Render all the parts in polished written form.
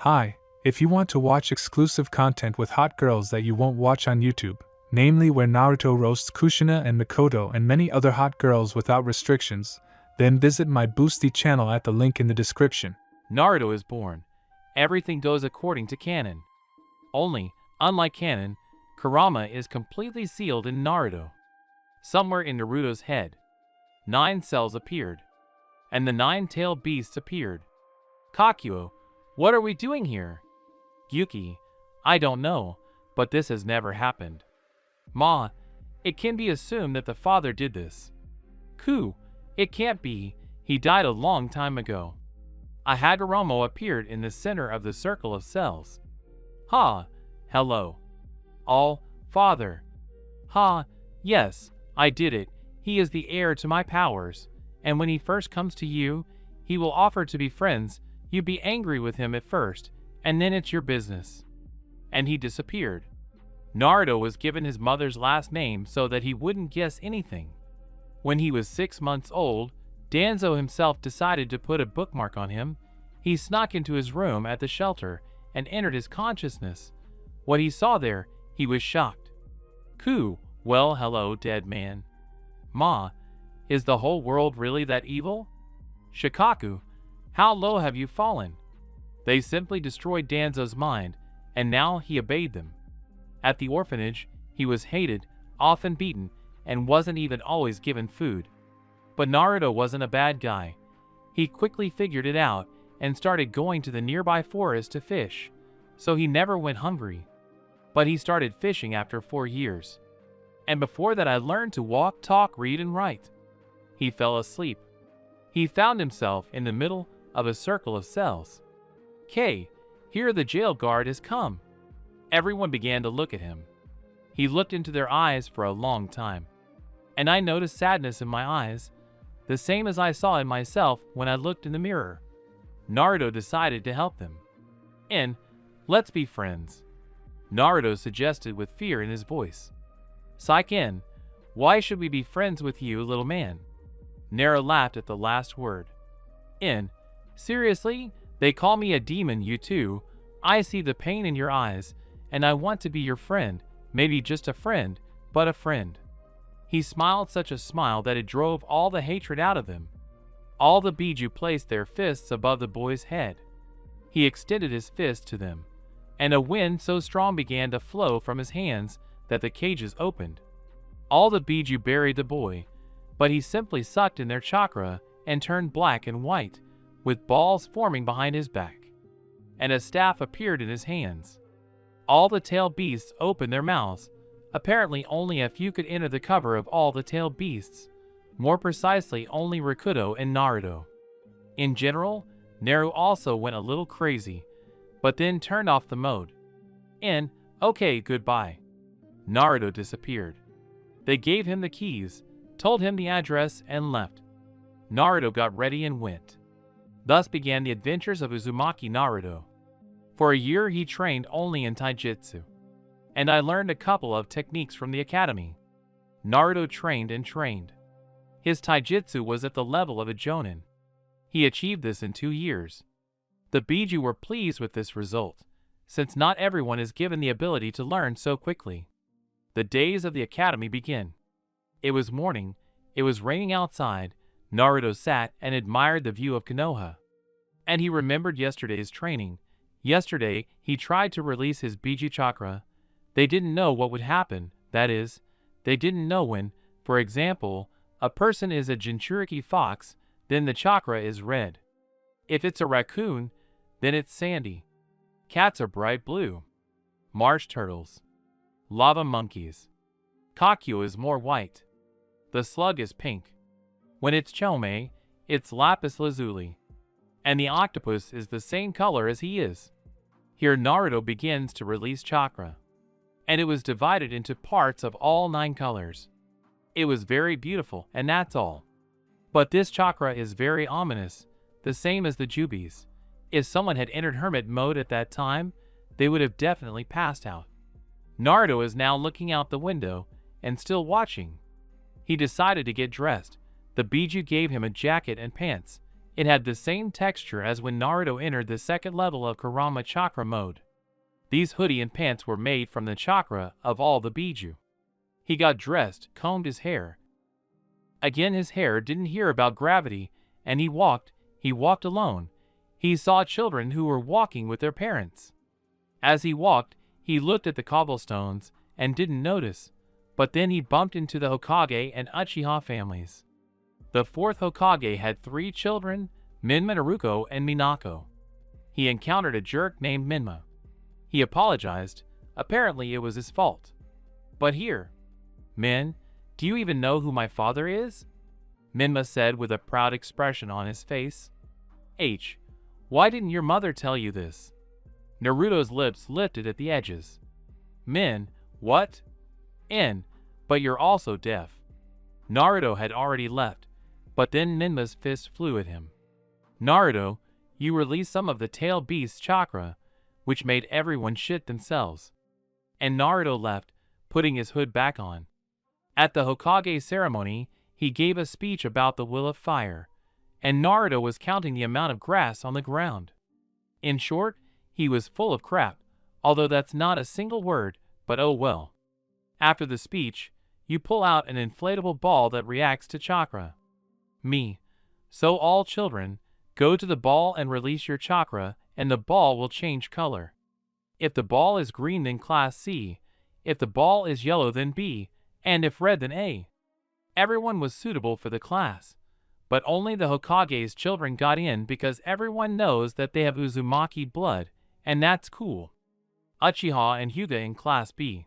Hi, if you want to watch exclusive content with hot girls that you won't watch on YouTube, namely where Naruto roasts Kushina and Mikoto and many other hot girls without restrictions, then visit my Boosty channel at the link in the description. Naruto is born. Everything goes according to canon. Only, unlike canon, Kurama is completely sealed in Naruto. Somewhere in Naruto's head, 9 cells appeared, and the 9-tailed beasts appeared. Kakuo, what are we doing here? Yuki, I don't know, but this has never happened. Ma, it can be assumed that the father did this. Ku, it can't be, he died a long time ago. A Hagoromo appeared in the center of the circle of cells. Ha, hello. All, father. Ha, yes, I did it, he is the heir to my powers, and when he first comes to you, he will offer to be friends. You be angry with him at first, and then it's your business. And he disappeared. Naruto was given his mother's last name so that he wouldn't guess anything. When he was 6 months old, Danzo himself decided to put a bookmark on him. He snuck into his room at the shelter and entered his consciousness. What he saw there, he was shocked. Ku, well, hello, dead man. Ma, is the whole world really that evil? Shikaku, how low have you fallen? They simply destroyed Danzo's mind, and now he obeyed them. At the orphanage, he was hated, often beaten, and wasn't even always given food. But Naruto wasn't a bad guy. He quickly figured it out and started going to the nearby forest to fish, so he never went hungry. But he started fishing after 4 years. And before that I learned to walk, talk, read, and write. He fell asleep. He found himself in the middle of a circle of cells. K, here the jail guard has come. Everyone began to look at him. He looked into their eyes for a long time. And I noticed sadness in my eyes, the same as I saw in myself when I looked in the mirror. Naruto decided to help them. And, let's be friends. Naruto suggested with fear in his voice. Saiken, why should we be friends with you, little man? Nara laughed at the last word. In, seriously, they call me a demon, you too. I see the pain in your eyes, and I want to be your friend, maybe just a friend, but a friend. He smiled such a smile that it drove all the hatred out of them. All the Biju placed their fists above the boy's head. He extended his fist to them, and a wind so strong began to flow from his hands that the cages opened. All the Biju buried the boy, but he simply sucked in their chakra and turned black and white, with balls forming behind his back. And a staff appeared in his hands. All the tailed beasts opened their mouths. Apparently only a few could enter the cover of all the tailed beasts. More precisely, only Rikudo and Naruto. In general, Naru also went a little crazy, but then turned off the mode. And, okay, goodbye. Naruto disappeared. They gave him the keys, told him the address, and left. Naruto got ready and went. Thus began the adventures of Uzumaki Naruto. For a year he trained only in taijutsu. And I learned a couple of techniques from the academy. Naruto trained and trained. His taijutsu was at the level of a jonin. He achieved this in 2 years. The Biju were pleased with this result, since not everyone is given the ability to learn so quickly. The days of the academy begin. It was morning, it was raining outside. Naruto sat and admired the view of Konoha. And he remembered yesterday's training. Yesterday, he tried to release his Biju chakra. They didn't know what would happen, that is, they didn't know when, for example, a person is a Jinchuriki fox, then the chakra is red. If it's a raccoon, then it's sandy. Cats are bright blue. Marsh turtles. Lava monkeys. Kakuo is more white. The slug is pink. When it's Chome, it's lapis lazuli. And the octopus is the same color as he is. Here Naruto begins to release chakra. And it was divided into parts of all 9 colors. It was very beautiful, and that's all. But this chakra is very ominous, the same as the Jubis. If someone had entered hermit mode at that time, they would have definitely passed out. Naruto is now looking out the window and still watching. He decided to get dressed. The Biju gave him a jacket and pants. It had the same texture as when Naruto entered the second level of Kurama Chakra mode. These hoodie and pants were made from the chakra of all the Biju. He got dressed, combed his hair. Again his hair didn't hear about gravity, and he walked alone. He saw children who were walking with their parents. As he walked, he looked at the cobblestones and didn't notice, but then he bumped into the Hokage and Uchiha families. The fourth Hokage had 3 children, Minma, Naruto, and Minako. He encountered a jerk named Minma. He apologized. Apparently it was his fault. But here, Min, do you even know who my father is? Minma said with a proud expression on his face. Why didn't your mother tell you this? Naruto's lips lifted at the edges. Min, what? But you're also deaf. Naruto had already left, but then Minma's fist flew at him. Naruto, you released some of the tail beast's chakra, which made everyone shit themselves. And Naruto left, putting his hood back on. At the Hokage ceremony, he gave a speech about the will of fire, and Naruto was counting the amount of grass on the ground. In short, he was full of crap, although that's not a single word, but oh well. After the speech, you pull out an inflatable ball that reacts to chakra. So all children, go to the ball and release your chakra, and the ball will change color. If the ball is green, then class C. If the ball is yellow, then B. And if red, then A. Everyone was suitable for the class, but only the Hokage's children got in because everyone knows that they have Uzumaki blood, and that's cool. Uchiha and Hyuga in Class B.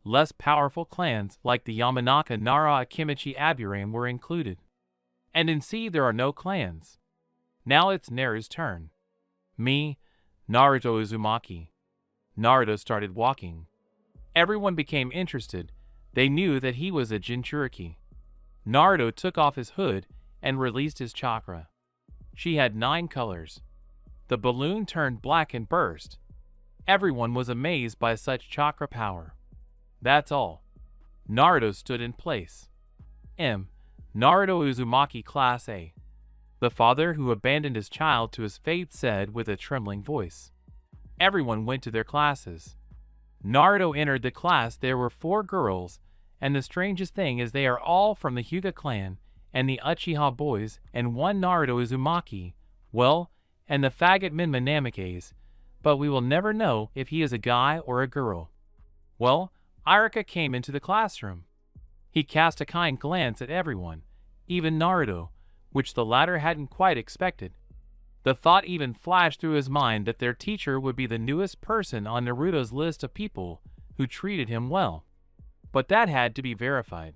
Less powerful clans like the Yamanaka Nara Akimichi Aburame were included. And in C there are no clans. Now it's Neru's turn. Naruto Uzumaki. Naruto started walking. Everyone became interested. They knew that he was a Jinchuriki. Naruto took off his hood and released his chakra. She had 9 colors. The balloon turned black and burst. Everyone was amazed by such chakra power. That's all. Naruto stood in place. Naruto Uzumaki Class A. The father who abandoned his child to his fate said with a trembling voice. Everyone went to their classes. Naruto entered the class. There were 4 girls, and the strangest thing is they are all from the Hyuga clan, and the Uchiha boys, and 1 Naruto Uzumaki, and the faggot Minma Namikaze, but we will never know if he is a guy or a girl. Iruka came into the classroom. He cast a kind glance at everyone, even Naruto, which the latter hadn't quite expected. The thought even flashed through his mind that their teacher would be the newest person on Naruto's list of people who treated him well. But that had to be verified.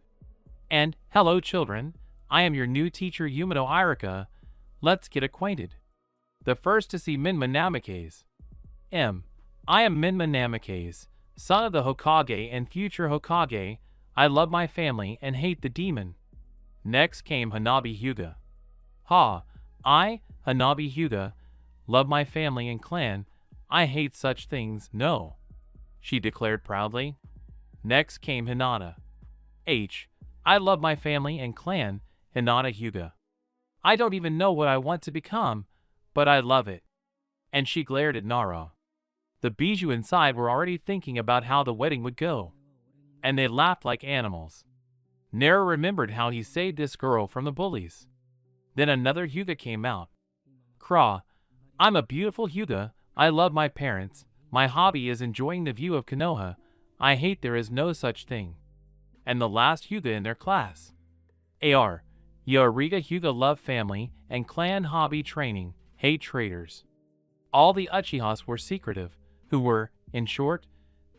And, hello children, I am your new teacher Yumino Iruka. Let's get acquainted. The first to see Minma Namikaze. I am Minma Namikaze, son of the Hokage and future Hokage. I love my family and hate the demon. Next came Hanabi Hyuga. I, Hanabi Hyuga, love my family and clan. I hate such things, no, she declared proudly. Next came Hinata. I love my family and clan, Hinata Hyuga. I don't even know what I want to become, but I love it. And she glared at Nara. The Biju inside were already thinking about how the wedding would go, and they laughed like animals. Naru remembered how he saved this girl from the bullies. Then another Hyuga came out. I'm a beautiful Hyuga. I love my parents. My hobby is enjoying the view of Konoha. I hate there is no such thing. And the last Hyuga in their class. Yoariga Hyuga love family and clan hobby training, hate traitors. All the Uchihas were secretive, who were, in short,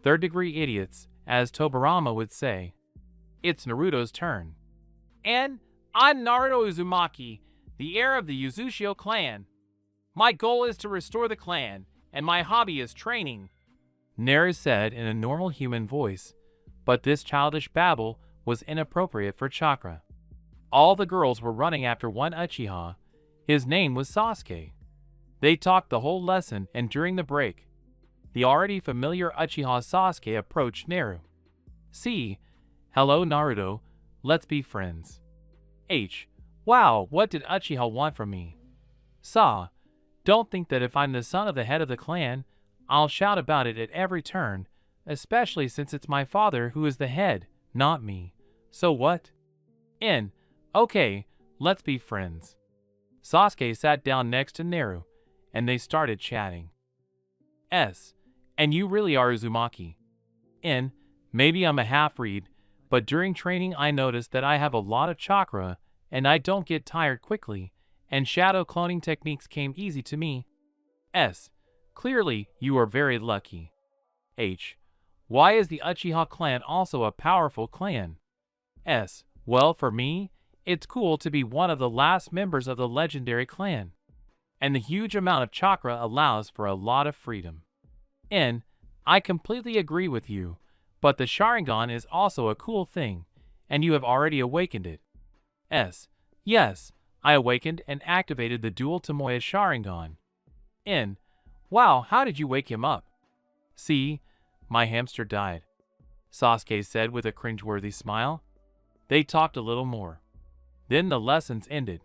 third-degree idiots, as Tobirama would say. It's Naruto's turn. And I'm Naruto Uzumaki, the heir of the Uzushio clan. My goal is to restore the clan, and my hobby is training, Naru said in a normal human voice, but this childish babble was inappropriate for chakra. All the girls were running after one Uchiha. His name was Sasuke. They talked the whole lesson, and during the break, the already familiar Uchiha Sasuke approached Naru. Hello Naruto, let's be friends. Wow, what did Uchiha want from me? Saw, don't think that if I'm the son of the head of the clan, I'll shout about it at every turn, especially since it's my father who is the head, not me. So what? In. Okay, let's be friends. Sasuke sat down next to Naru, and they started chatting. And you really are Uzumaki. In. Maybe I'm a half-breed, but during training I noticed that I have a lot of chakra, and I don't get tired quickly, and shadow cloning techniques came easy to me. Clearly, you are very lucky. Why is the Uchiha clan also a powerful clan? Well, for me, it's cool to be one of the last members of the legendary clan. And the huge amount of chakra allows for a lot of freedom. I completely agree with you, but the Sharingan is also a cool thing, and you have already awakened it. Yes, I awakened and activated the dual Tomoya Sharingan. Wow, how did you wake him up? See, my hamster died, Sasuke said with a cringeworthy smile. They talked a little more. Then the lessons ended.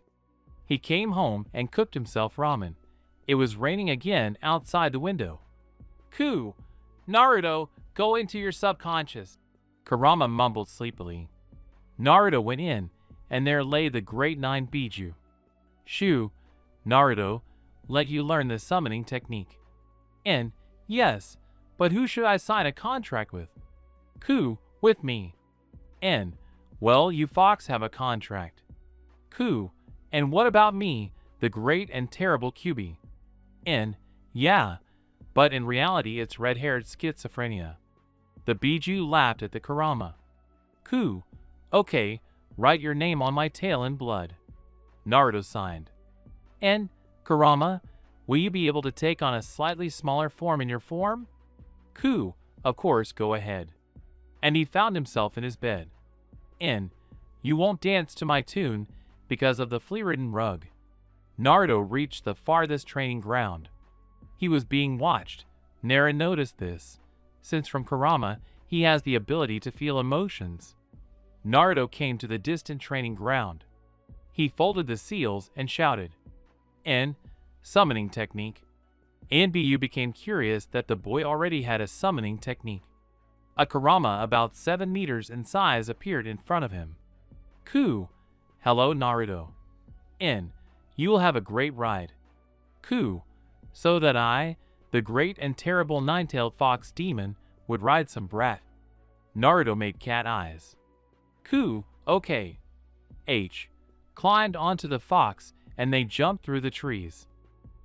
He came home and cooked himself ramen. It was raining again outside the window. Naruto, go into your subconscious, Kurama mumbled sleepily. Naruto went in, and there lay the great 9 Biju. Shoo, Naruto, let you learn the summoning technique. Yes, but who should I sign a contract with? With me. Well, you Fox have a contract. And what about me, the great and terrible Kyuubi? Yeah, but in reality it's red-haired schizophrenia. The Biju laughed at the Kurama. Okay, write your name on my tail in blood. Naruto signed. Kurama, will you be able to take on a slightly smaller form in your form? Of course, go ahead. And he found himself in his bed. You won't dance to my tune because of the flea-ridden rug. Naruto reached the farthest training ground. He was being watched. Nara noticed this, since from Kurama he has the ability to feel emotions. Naruto came to the distant training ground. He folded the seals and shouted, summoning technique. Anbu became curious that the boy already had a summoning technique. A Kurama about 7 meters in size appeared in front of him. Hello, Naruto. You will have a great ride. So that I, the great and terrible 9-tailed fox demon, would ride some brat. Naruto made cat eyes. Okay. Climbed onto the fox and they jumped through the trees.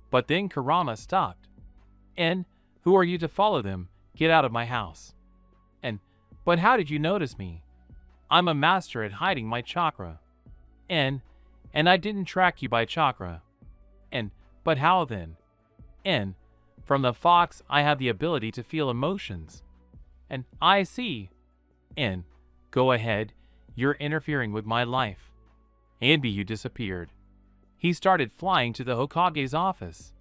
But then Kurama stopped. Who are you to follow them? Get out of my house. But how did you notice me? I'm a master at hiding my chakra. And I didn't track you by chakra. But how then? From the fox I have the ability to feel emotions. I see. Go ahead, you're interfering with my life. Anbu disappeared. He started flying to the Hokage's office.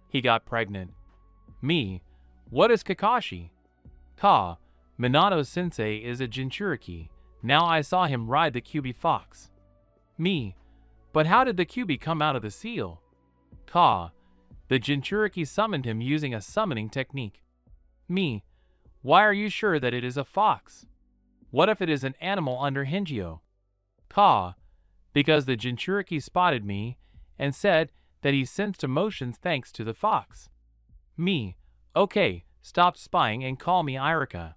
He got pregnant. Me, what is Kakashi? Minato-sensei is a Jinchuriki. Now I saw him ride the Kyuubi fox. Me, but how did the Kyuubi come out of the seal? The Jinchuriki summoned him using a summoning technique. Me, why are you sure that it is a fox? What if it is an animal under Hingyo? Because the Jinchuriki spotted me and said that he sensed emotions thanks to the fox. Me, okay, stop spying and call me Irika.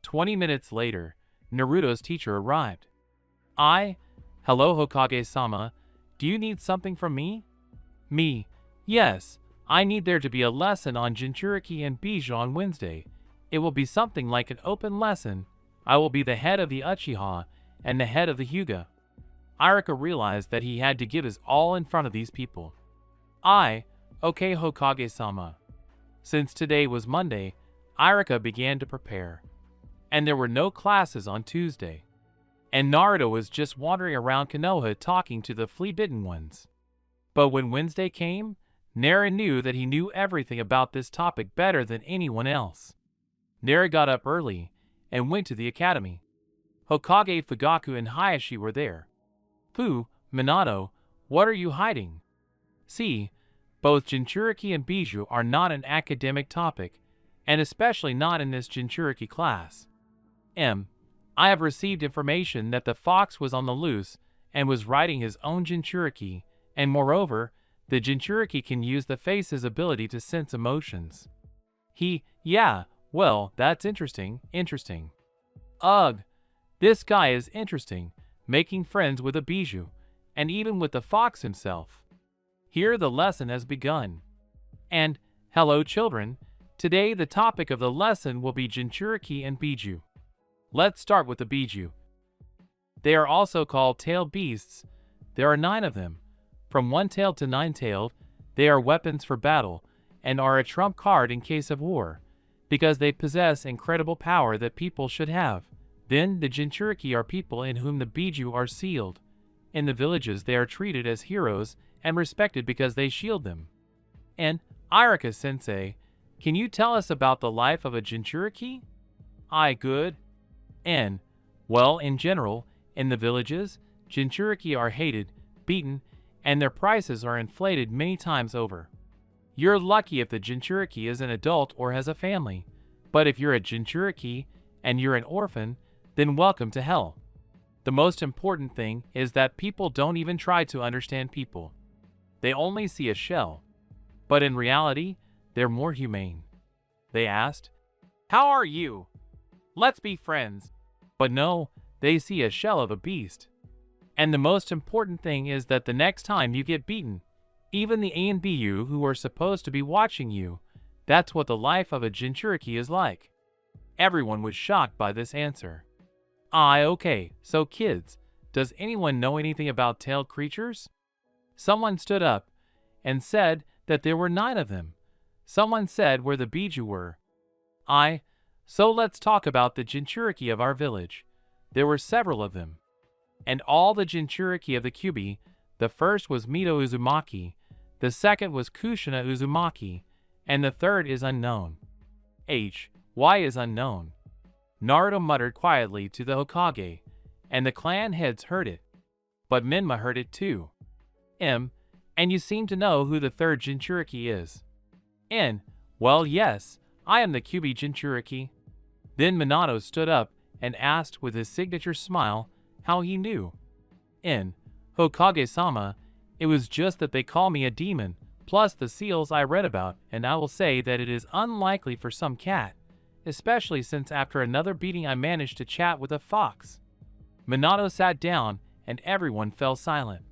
20 minutes later, Naruto's teacher arrived. Hello Hokage-sama, do you need something from me? Me, yes, I need there to be a lesson on Jinchuriki and Biju on Wednesday. It will be something like an open lesson. I will be the head of the Uchiha and the head of the Hyuga. Irika realized that he had to give his all in front of these people. Okay Hokage-sama. Since today was Monday, Irika began to prepare. And there were no classes on Tuesday. And Naruto was just wandering around Konoha talking to the flea-bitten ones. But when Wednesday came, Nara knew that he knew everything about this topic better than anyone else. Nara got up early and went to the academy. Hokage Fugaku and Hayashi were there. Minato, what are you hiding? See, Both Jinchuriki and Bijou are not an academic topic, and especially not in this Jinchuriki class. I have received information that the fox was on the loose and was riding his own Jinchuriki, and moreover, the Jinchuriki can use the face's ability to sense emotions. Yeah, well, that's interesting. Ugh, this guy is interesting, making friends with a Bijou, and even with the fox himself. Here the lesson has begun. And, hello children, today the topic of the lesson will be Jinchuriki and Bijou. Let's start with the Bijou. They are also called tailed beasts. There are 9 of them. From 1-tailed to 9-tailed, they are weapons for battle, and are a trump card in case of war, because they possess incredible power that people should have. Then the Jinchuriki are people in whom the Bijou are sealed. In the villages they are treated as heroes and respected because they shield them. And, Irika-sensei, can you tell us about the life of a Jinchuriki? Good. And, well, in general, in the villages, Jinchuriki are hated, beaten, and their prices are inflated many times over. You're lucky if the Jinchuriki is an adult or has a family, but if you're a Jinchuriki and you're an orphan, then welcome to hell. The most important thing is that people don't even try to understand people. They only see a shell. But in reality, they're more humane. They asked, "How are you? Let's be friends." But no, they see a shell of a beast. And the most important thing is that the next time you get beaten, even the A and BU who are supposed to be watching you, that's what the life of a Jinchuriki is like. Everyone was shocked by this answer. Okay, so kids, does anyone know anything about tailed creatures? Someone stood up and said that there were 9 of them. Someone said where the Bijou were. So let's talk about the Jinchuriki of our village. There were several of them. And all the Jinchuriki of the Kyubi, the first was Mito Uzumaki, the second was Kushina Uzumaki, and the third is unknown. Why is unknown? Naruto muttered quietly to the Hokage, and the clan heads heard it. But Minma heard it too. And you seem to know who the third Jinchuriki is. Well, yes, I am the Kyubi Jinchuriki. Then Minato stood up and asked with his signature smile how he knew. Hokage-sama, it was just that they call me a demon, plus the seals I read about, and I will say that it is unlikely for some cat, especially since after another beating I managed to chat with a fox. Minato sat down and everyone fell silent.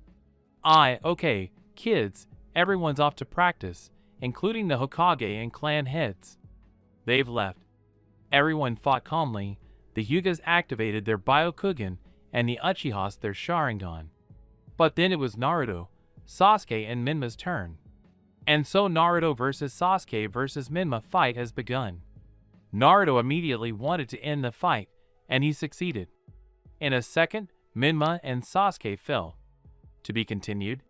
Okay, kids, everyone's off to practice, including the Hokage and clan heads. They've left. Everyone fought calmly, the Hyugas activated their Byakugan, and the Uchihas their Sharingan. But then it was Naruto, Sasuke and Minma's turn. And so Naruto versus Sasuke versus Minma fight has begun. Naruto immediately wanted to end the fight, and he succeeded. In a second, Minma and Sasuke fell. To be continued.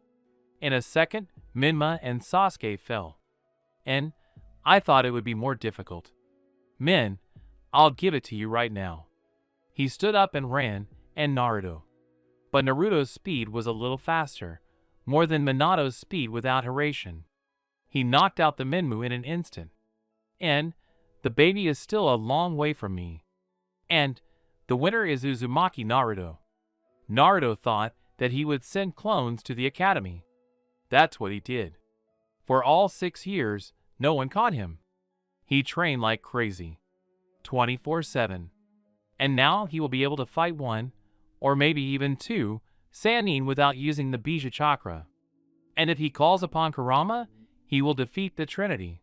In a second, Minma and Sasuke fell. And I thought it would be more difficult. I'll give it to you right now. He stood up and ran, and Naruto. But Naruto's speed was a little faster, more than Minato's speed without hydration. He knocked out the Minmu in an instant. And the baby is still a long way from me. And the winner is Uzumaki Naruto. Naruto thought that he would send clones to the academy. That's what he did. For all 6 years, no one caught him. He trained like crazy. 24/7. And now he will be able to fight 1, or maybe even 2, Sannin without using the Bija Chakra. And if he calls upon Kurama, he will defeat the Trinity.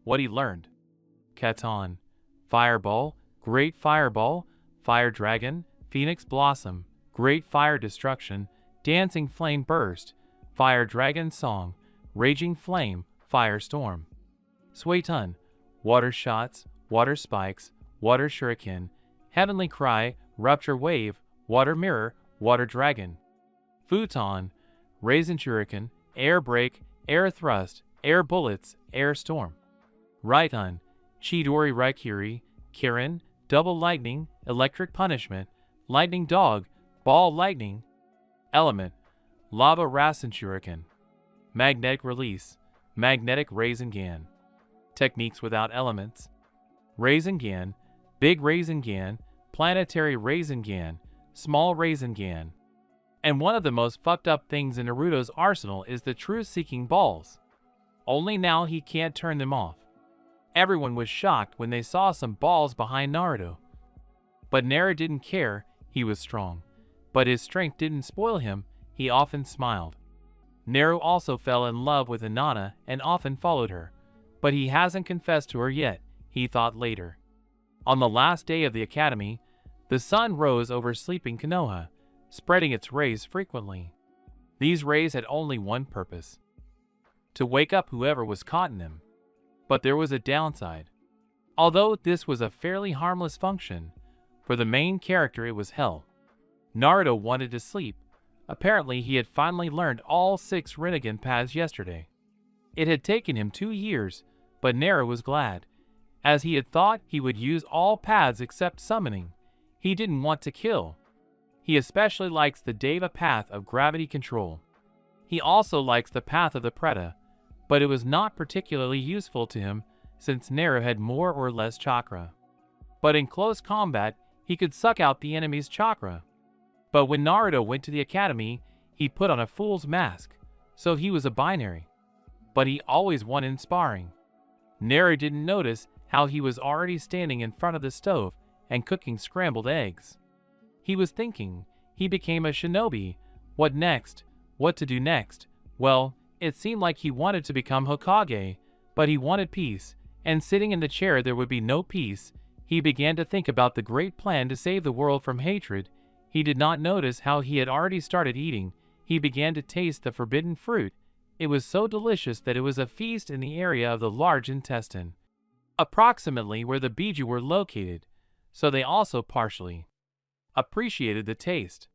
What he learned. Katon, Fireball, Great Fireball, Fire Dragon, Phoenix Blossom, Great Fire Destruction, Dancing Flame Burst, Fire Dragon Song, Raging Flame, Firestorm. Suetun, Water Shots, Water Spikes, Water Shuriken, Heavenly Cry, Rupture Wave, Water Mirror, Water Dragon. Futon, Raisin Shuriken, Air Break, Air Thrust, Air Bullets, Air Storm. Raitun, Chidori Raikiri, Kirin, Double Lightning, Electric Punishment, Lightning Dog, Ball Lightning. Element, Lava Rasen Shuriken. Magnetic Release, Magnetic Rasengan. Techniques without elements. Rasengan, Big Rasengan, Planetary Rasengan, Small Rasengan. And one of the most fucked up things in Naruto's arsenal is the truth-seeking balls. Only now he can't turn them off. Everyone was shocked when they saw some balls behind Naruto. But Naruto didn't care, he was strong. But his strength didn't spoil him, he often smiled. Naruto also fell in love with Hinata and often followed her. But he hasn't confessed to her yet, he thought later. On the last day of the academy, the sun rose over sleeping Konoha, spreading its rays frequently. These rays had only one purpose: to wake up whoever was caught in them. But there was a downside. Although this was a fairly harmless function, for the main character it was hell. Naruto wanted to sleep. Apparently he had finally learned all 6 Rinnegan paths yesterday. It had taken him 2 years, but Naruto was glad, as he had thought he would use all paths except summoning. He didn't want to kill. He especially likes the Deva path of gravity control. He also likes the path of the Preta, but it was not particularly useful to him since Naruto had more or less chakra. But in close combat, he could suck out the enemy's chakra. But when Naruto went to the academy, he put on a fool's mask, so he was a binary. But he always won in sparring. Naruto didn't notice how he was already standing in front of the stove and cooking scrambled eggs. He was thinking. He became a shinobi. What next? What to do next? Well, it seemed like he wanted to become Hokage, but he wanted peace, and sitting in the chair there would be no peace. He began to think about the great plan to save the world from hatred. He did not notice how he had already started eating. He began to taste the forbidden fruit. It was so delicious that it was a feast in the area of the large intestine, approximately where the Biju were located, so they also partially appreciated the taste.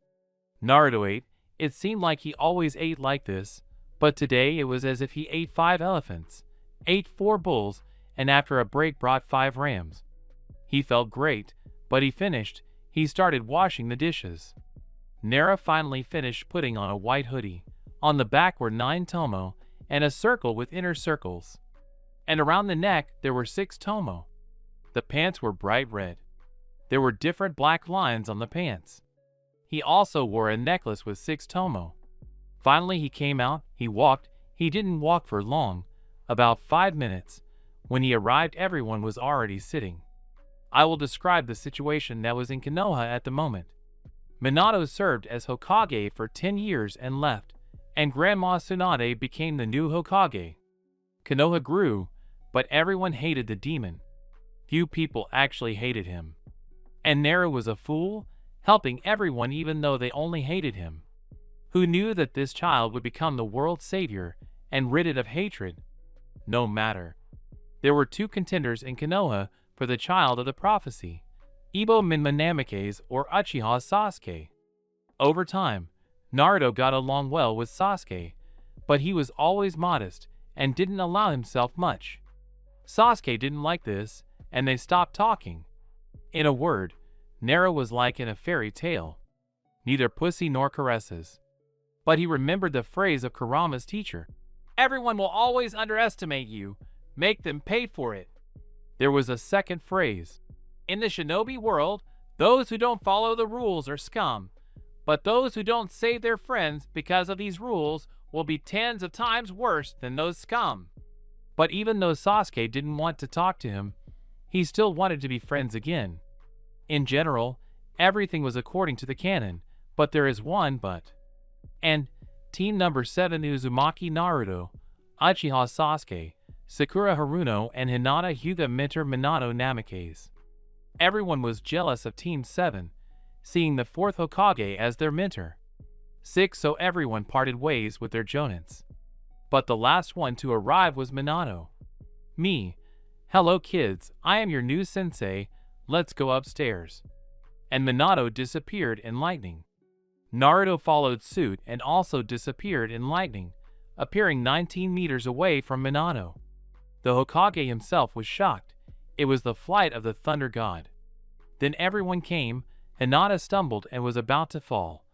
Naruto ate. It seemed like he always ate like this, but today it was as if he ate 5 elephants, ate 4 bulls, and after a break brought 5 rams. He felt great, but he finished. He started washing the dishes. Naruto finally finished putting on a white hoodie. On the back were 9 tomo, and a circle with inner circles. And around the neck there were 6 tomo. The pants were bright red. There were different black lines on the pants. He also wore a necklace with 6 tomo. Finally he came out, he walked. He didn't walk for long, about 5 minutes. When he arrived everyone was already sitting. I will describe the situation that was in Konoha at the moment. Minato served as Hokage for 10 years and left, and Grandma Tsunade became the new Hokage. Konoha grew, but everyone hated the demon. Few people actually hated him. And Naruto was a fool, helping everyone even though they only hated him. Who knew that this child would become the world's savior and rid it of hatred? No matter. There were 2 contenders in Konoha for the child of the prophecy, Ibo Minmanamike's or Uchiha Sasuke. Over time, Naruto got along well with Sasuke, but he was always modest and didn't allow himself much. Sasuke didn't like this, and they stopped talking. In a word, Naruto was like in a fairy tale. Neither pussy nor caresses. But he remembered the phrase of Kurama's teacher. Everyone will always underestimate you. Make them pay for it. There was a second phrase. In the shinobi world, those who don't follow the rules are scum. But those who don't save their friends because of these rules will be 10s of times worse than those scum. But even though Sasuke didn't want to talk to him, he still wanted to be friends again. In general, everything was according to the canon, but there is one but. And team number 7 Uzumaki Naruto, Uchiha Sasuke, Sakura Haruno, and Hinata Hyuga mentor Minato Namikaze. Everyone was jealous of Team 7, seeing the 4th Hokage as their mentor. 6, so everyone parted ways with their jonins. But the last one to arrive was Minato. Me. Hello kids, I am your new sensei, let's go upstairs. And Minato disappeared in lightning. Naruto followed suit and also disappeared in lightning, appearing 19 meters away from Minato. The Hokage himself was shocked. It was the flight of the Thunder God. Then everyone came. Hinata stumbled and was about to fall.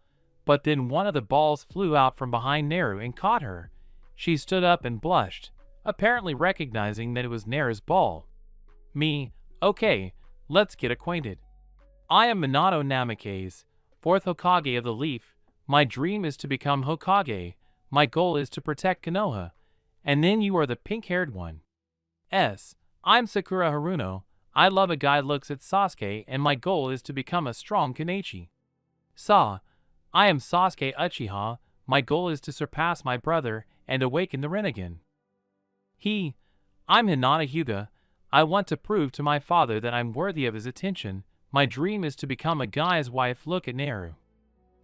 But then one of the balls flew out from behind Naruto and caught her. She stood up and blushed. apparently recognizing that it was Naru's ball. Me, okay, let's get acquainted. I am Minato Namikaze, 4th Hokage of the Leaf. My dream is to become Hokage. My goal is to protect Konoha. And then you are the pink-haired one. I'm Sakura Haruno. I love a guy looks at Sasuke and my goal is to become a strong Kanechi. I am Sasuke Uchiha. My goal is to surpass my brother and awaken the Rinnegan. I'm Hinata Hyuga. I want to prove to my father that I'm worthy of his attention. My dream is to become a guy's wife. Look at Naru.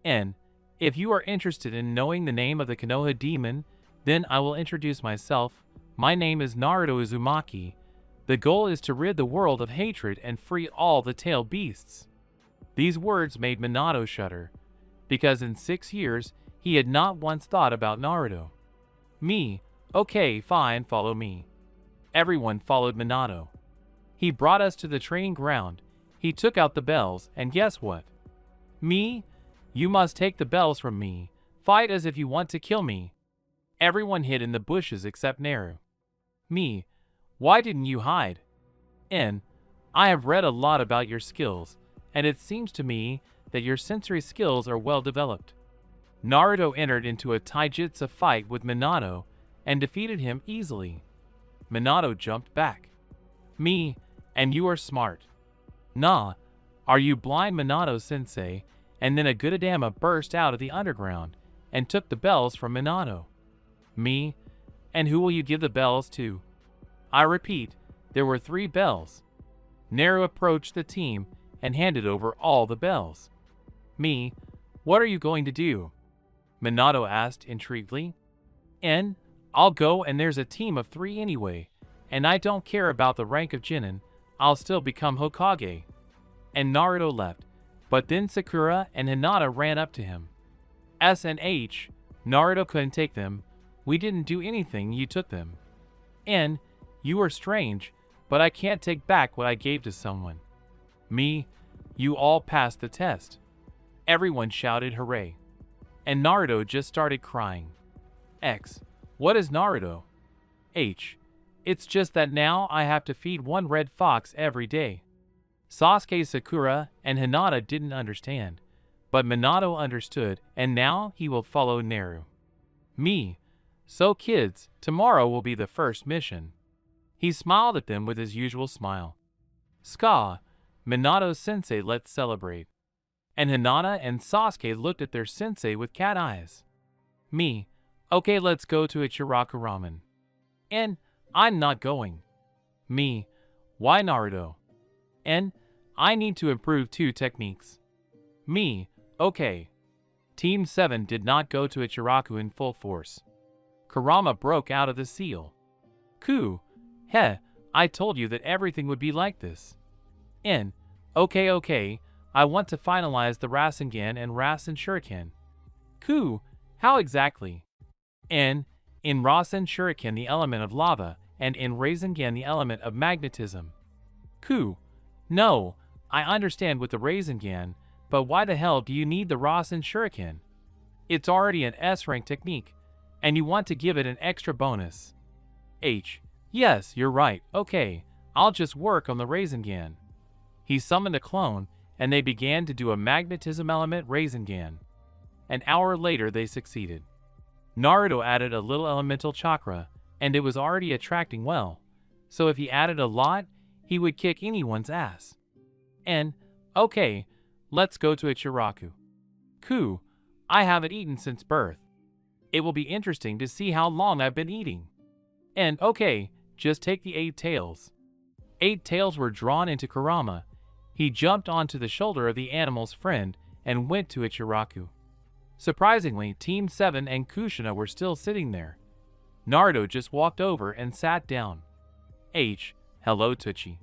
If you are interested in knowing the name of the Konoha demon, then I will introduce myself. My name is Naruto Uzumaki. The goal is to rid the world of hatred and free all the tail beasts. These words made Minato shudder, because in 6 years he had not once thought about Naruto. Me, okay, fine, follow me. Everyone followed Minato. He brought us to the training ground. He took out the bells, and guess what? Me? You must take the bells from me. Fight as if you want to kill me. Everyone hid in the bushes except Naru. Me, why didn't you hide? I have read a lot about your skills, and it seems to me that your sensory skills are well developed. Naruto entered into a taijutsu fight with Minato and defeated him easily. Minato jumped back. Me, and you are smart. Nah, are you blind, Minato-sensei? And then a Gudadama burst out of the underground and took the bells from Minato. Me, and who will you give the bells to? I repeat, there were 3 bells. Naru approached the team and handed over all the bells. Me, what are you going to do? Minato asked intriguedly. I'll go, and there's a team of 3 anyway, and I don't care about the rank of Genin. I'll still become Hokage. And Naruto left, but then Sakura and Hinata ran up to him. S&H, Naruto couldn't take them. We didn't do anything, you took them. You are strange, but I can't take back what I gave to someone. Me, you all passed the test. Everyone shouted hooray. And Naruto just started crying. X, what is Naruto? H, it's just that now I have to feed 1 red fox every day. Sasuke, Sakura, and Hinata didn't understand, but Minato understood, and now he will follow Naru. Me, so kids, tomorrow will be the first mission. He smiled at them with his usual smile. Ska, Minato-sensei, let's celebrate. And Hinata and Sasuke looked at their sensei with cat eyes. Me, okay, let's go to Ichiraku Ramen. I'm not going. Me, why, Naruto? I need to improve 2 techniques. Me, okay. Team 7 did not go to Ichiraku in full force. Kurama broke out of the seal. I told you that everything would be like this. Okay, I want to finalize the Rasengan and Rasen Shuriken. How exactly? In Rasen Shuriken the element of lava, and in Rasengan the element of magnetism. No, I understand with the Rasengan, but why the hell do you need the Rasen Shuriken? It's already an S-rank technique, and you want to give it an extra bonus. H, yes, you're right, okay, I'll just work on the Rasengan. He summoned a clone, and they began to do a magnetism element Rasengan. An hour later they succeeded. Naruto added a little elemental chakra, and it was already attracting well, so if he added a lot, he would kick anyone's ass. Okay, let's go to Ichiraku. I haven't eaten since birth. It will be interesting to see how long I've been eating. Okay, just take the 8 tails. 8 tails were drawn into Kurama. He jumped onto the shoulder of the animal's friend and went to Ichiraku. Surprisingly, Team 7 and Kushina were still sitting there. Naruto just walked over and sat down. H, hello Tuchi.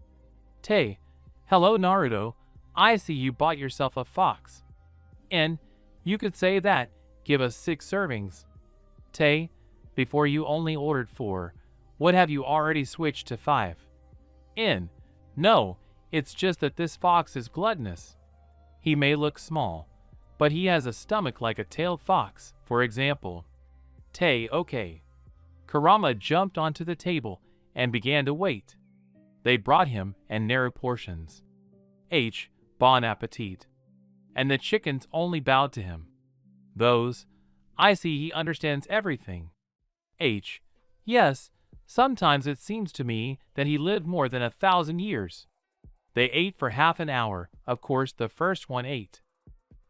Te, hello Naruto, I see you bought yourself a fox. You could say that, give us 6 servings. Te, before you only ordered 4, what have you already switched to 5? No, it's just that this fox is gluttonous. He may look small, but he has a stomach like a tailed fox, for example. Te, okay. Kurama jumped onto the table and began to wait. They brought him and Naru portions. Bon appetit. And the chickens only bowed to him. Those, I see he understands everything. Yes, sometimes it seems to me that he lived more than 1,000 years. They ate for half an hour. Of course, the first one ate.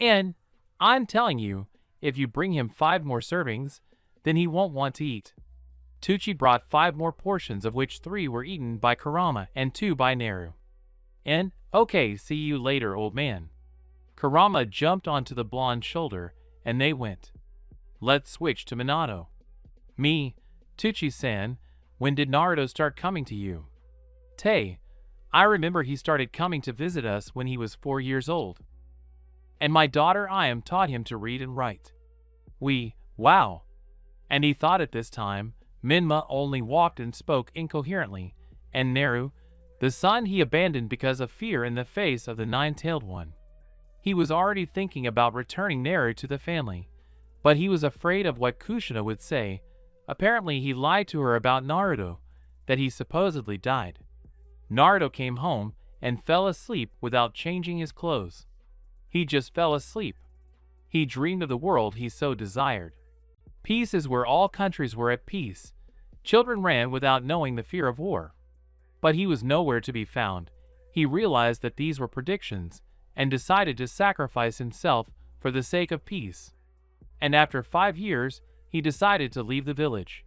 And, I'm telling you, if you bring him 5 more servings, then he won't want to eat. Tucci brought 5 more portions, of which 3 were eaten by Kurama and 2 by Naru. And, okay, see you later, old man. Kurama jumped onto the blonde's shoulder, and they went. Let's switch to Minato. Me, Tucci-san, when did Naruto start coming to you? I remember he started coming to visit us when he was 4 years old. And my daughter Ayam taught him to read and write. Wow. And he thought at this time, Minma only walked and spoke incoherently, and Naru, the son he abandoned because of fear in the face of the 9-tailed one. He was already thinking about returning Naru to the family, but he was afraid of what Kushina would say. Apparently he lied to her about Naruto, that he supposedly died. Naruto came home and fell asleep without changing his clothes. He just fell asleep. He dreamed of the world he so desired. Peace is where all countries were at peace. Children ran without knowing the fear of war. But he was nowhere to be found. He realized that these were predictions, and decided to sacrifice himself for the sake of peace. And after 5 years, he decided to leave the village.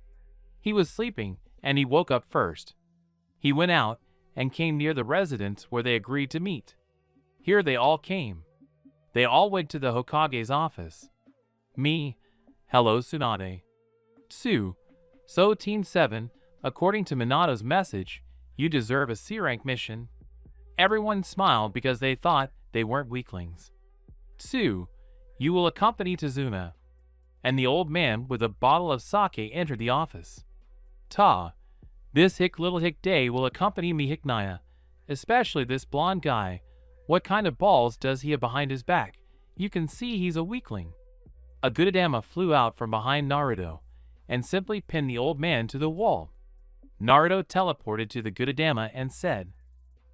He was sleeping, and he woke up first. He went out, and came near the residence where they agreed to meet. Here they all came. They all went to the Hokage's office. Hello Tsunade. So Team 7, according to Minato's message, you deserve a C-rank mission. Everyone smiled because they thought they weren't weaklings. You will accompany Tazuna. And the old man with a bottle of sake entered the office. This little day will accompany me Naya, especially this blonde guy. What kind of balls does he have behind his back? You can see he's a weakling. A Gudadama flew out from behind Naruto, and simply pinned the old man to the wall. Naruto teleported to the Gudadama and said,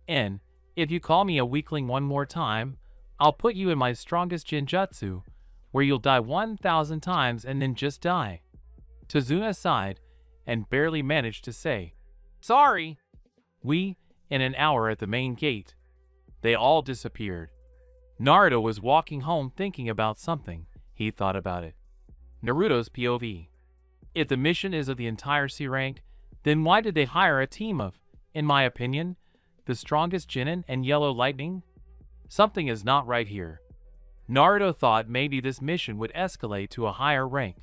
if you call me a weakling one more time, I'll put you in my strongest Jinjutsu, where you'll die 1,000 times and then just die. Tazuna sighed, and barely managed to say, sorry. In an hour at the main gate. They all disappeared. Naruto was walking home thinking about something. He thought about it. Naruto's POV. If the mission is of the entire C-rank, then why did they hire a team of, in my opinion, the strongest Genin and Yellow Lightning? Something is not right here. Naruto thought maybe this mission would escalate to a higher rank.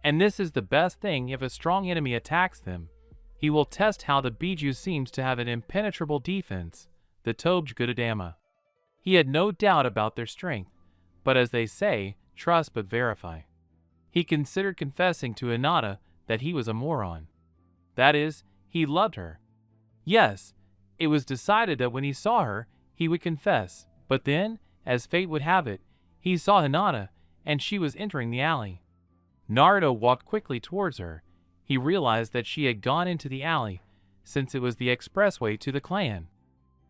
And this is the best thing. If a strong enemy attacks them, he will test how the Biju seems to have an impenetrable defense, the Tobge Gudadama. He had no doubt about their strength, but as they say, trust but verify. He considered confessing to Hinata that he was a moron. That is, he loved her. Yes, it was decided that when he saw her, he would confess, but then, as fate would have it, he saw Hinata, and she was entering the alley. Naruto walked quickly towards her. He realized that she had gone into the alley, since it was the expressway to the clan.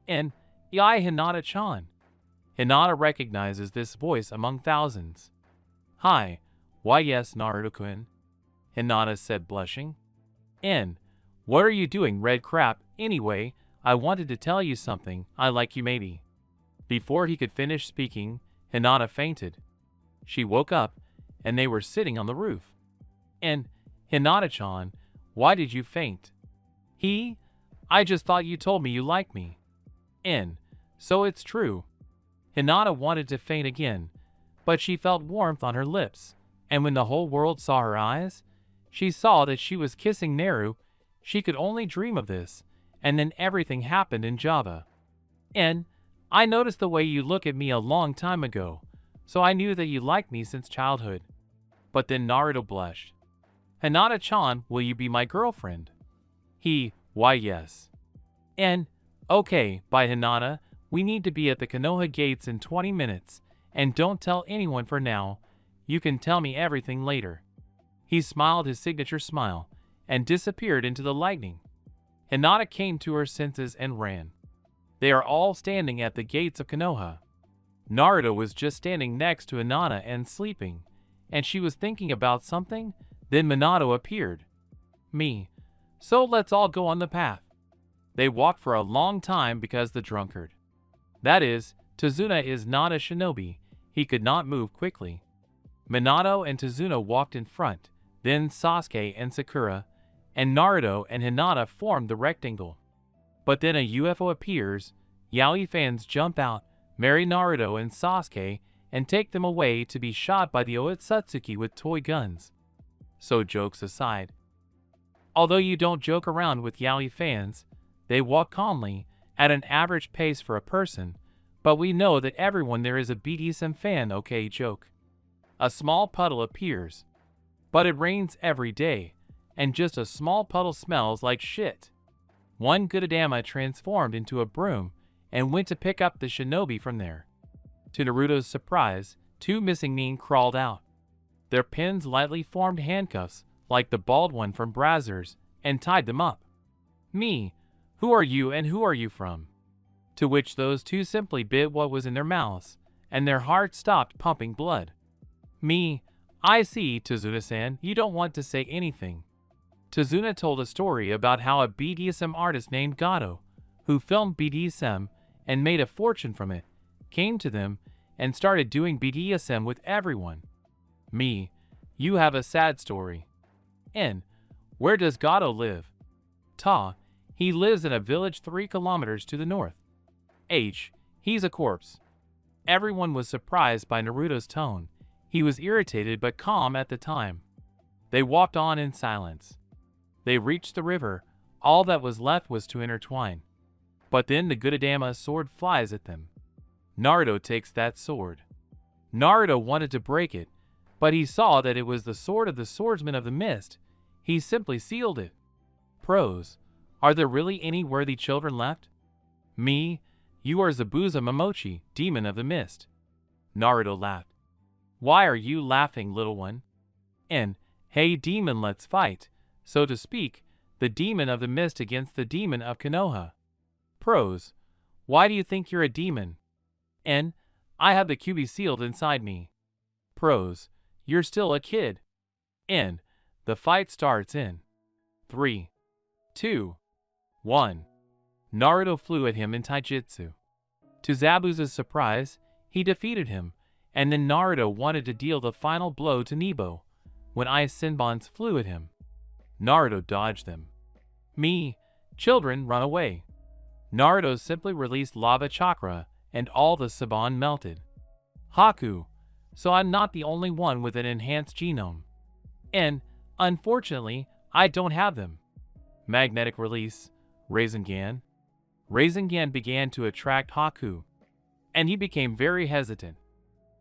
Hinata-chan. Hinata recognizes this voice among thousands. Hi, why yes, Naruto-kun, Hinata said, blushing. What are you doing, red crap? Anyway, I wanted to tell you something. I like you maybe. Before he could finish speaking, Hinata fainted. She woke up, and they were sitting on the roof. Hinata-chan, why did you faint? I just thought you told me you liked me. So it's true. Hinata wanted to faint again, but she felt warmth on her lips, and when the whole world saw her eyes, she saw that she was kissing Naru. She could only dream of this, and then everything happened in Java. I noticed the way you look at me a long time ago, so I knew that you liked me since childhood. But then Naruto blushed. Hinata-chan, will you be my girlfriend? Why yes. Okay, bye Hinata, we need to be at the Konoha gates in 20 minutes, and don't tell anyone for now. You can tell me everything later. He smiled his signature smile, and disappeared into the lightning. Hinata came to her senses and ran. They are all standing at the gates of Konoha. Naruto was just standing next to Hinata and sleeping, and she was thinking about something. Then Minato appeared. Me. So let's all go on the path. They walked for a long time because the drunkard. That is, Tazuna is not a shinobi. He could not move quickly. Minato and Tazuna walked in front, then Sasuke and Sakura, and Naruto and Hinata formed the rectangle. But then a UFO appears, yaoi fans jump out, marry Naruto and Sasuke, and take them away to be shot by the Otsutsuki with toy guns. So jokes aside. Although you don't joke around with yaoi fans, they walk calmly, at an average pace for a person, but we know that everyone there is a BDSM fan, okay joke. A small puddle appears. But it rains every day, and just a small puddle smells like shit. One Gudadama transformed into a broom and went to pick up the shinobi from there. To Naruto's surprise, two missing nin crawled out. Their pins lightly formed handcuffs, like the bald one from Brazzers, and tied them up. Me, who are you and who are you from? To which those two simply bit what was in their mouths, and their hearts stopped pumping blood. Me, I see, Tazuna-san, you don't want to say anything. Tazuna told a story about how a BDSM artist named Gato, who filmed BDSM and made a fortune from it, came to them and started doing BDSM with everyone. Me, you have a sad story. N, where does Gato live? Ta, he lives in a village 3 kilometers to the north. H, he's a corpse. Everyone was surprised by Naruto's tone. He was irritated but calm at the time. They walked on in silence. They reached the river. All that was left was to intertwine. But then the Gudadama sword flies at them. Naruto takes that sword. Naruto wanted to break it, but he saw that it was the sword of the swordsman of the mist. He simply sealed it. Pros. Are there really any worthy children left? Me, you are Zabuza Momochi, demon of the mist. Naruto laughed. Why are you laughing, little one? And, hey demon, let's fight, so to speak, the demon of the mist against the demon of Konoha. Pros. Why do you think you're a demon? N, I have the QB sealed inside me. Pros. You're still a kid. N, the fight starts in 3, 2, 1. Naruto flew at him in taijutsu. To Zabuza's surprise, he defeated him, and then Naruto wanted to deal the final blow to Nebo, when Ice Senbons flew at him. Naruto dodged them. Me, children, run away. Naruto simply released lava chakra, and all the Saban melted. Haku, so I'm not the only one with an enhanced genome. And, unfortunately, I don't have them. Magnetic release, Rasengan. Rasengan began to attract Haku, and he became very hesitant.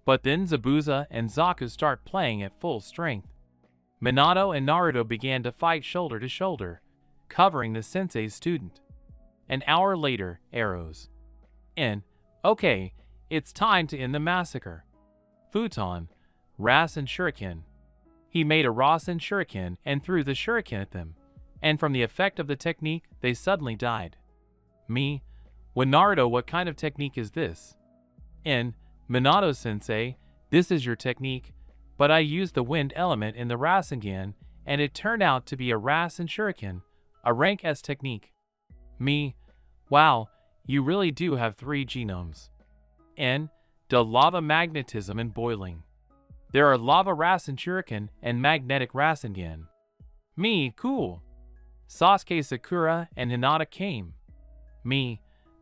But then Zabuza and Zaku start playing at full strength. Minato and Naruto began to fight shoulder to shoulder, covering the sensei's student. An hour later, arrows. And, okay, it's time to end the massacre. Futon, Rasen Shuriken. He made a Rasen Shuriken and threw the Shuriken at them, and from the effect of the technique, they suddenly died. Me, when Naruto, what kind of technique is this? And, Minato-sensei, this is your technique, but I used the wind element in the Rasengan, and it turned out to be a Rasen Shuriken, a rank S technique. Me, wow, you really do have 3 genomes. N, the lava magnetism and boiling. There are lava Rasen Shuriken and magnetic Rasengan. Me, cool. Sasuke, Sakura, and Hinata came. Me,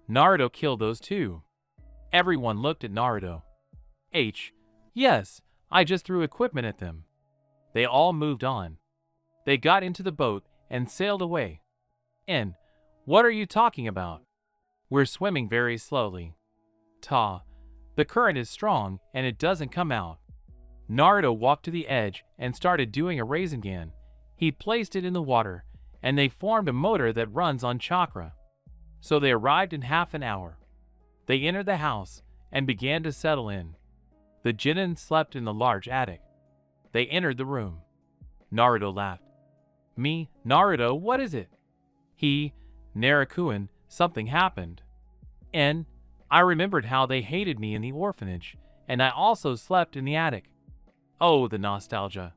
Naruto killed those 2. Everyone looked at Naruto. H, yes, I just threw equipment at them. They all moved on. They got into the boat and sailed away. N, what are you talking about? We're swimming very slowly. Ta, the current is strong and it doesn't come out. Naruto walked to the edge and started doing a Rasengan. He placed it in the water, and they formed a motor that runs on chakra. So they arrived in half an hour. They entered the house and began to settle in. The Genin slept in the large attic. They entered the room. Naruto laughed. Me, Naruto, what is it? He, Narukuin, something happened. And I remembered how they hated me in the orphanage, and I also slept in the attic. Oh, the nostalgia.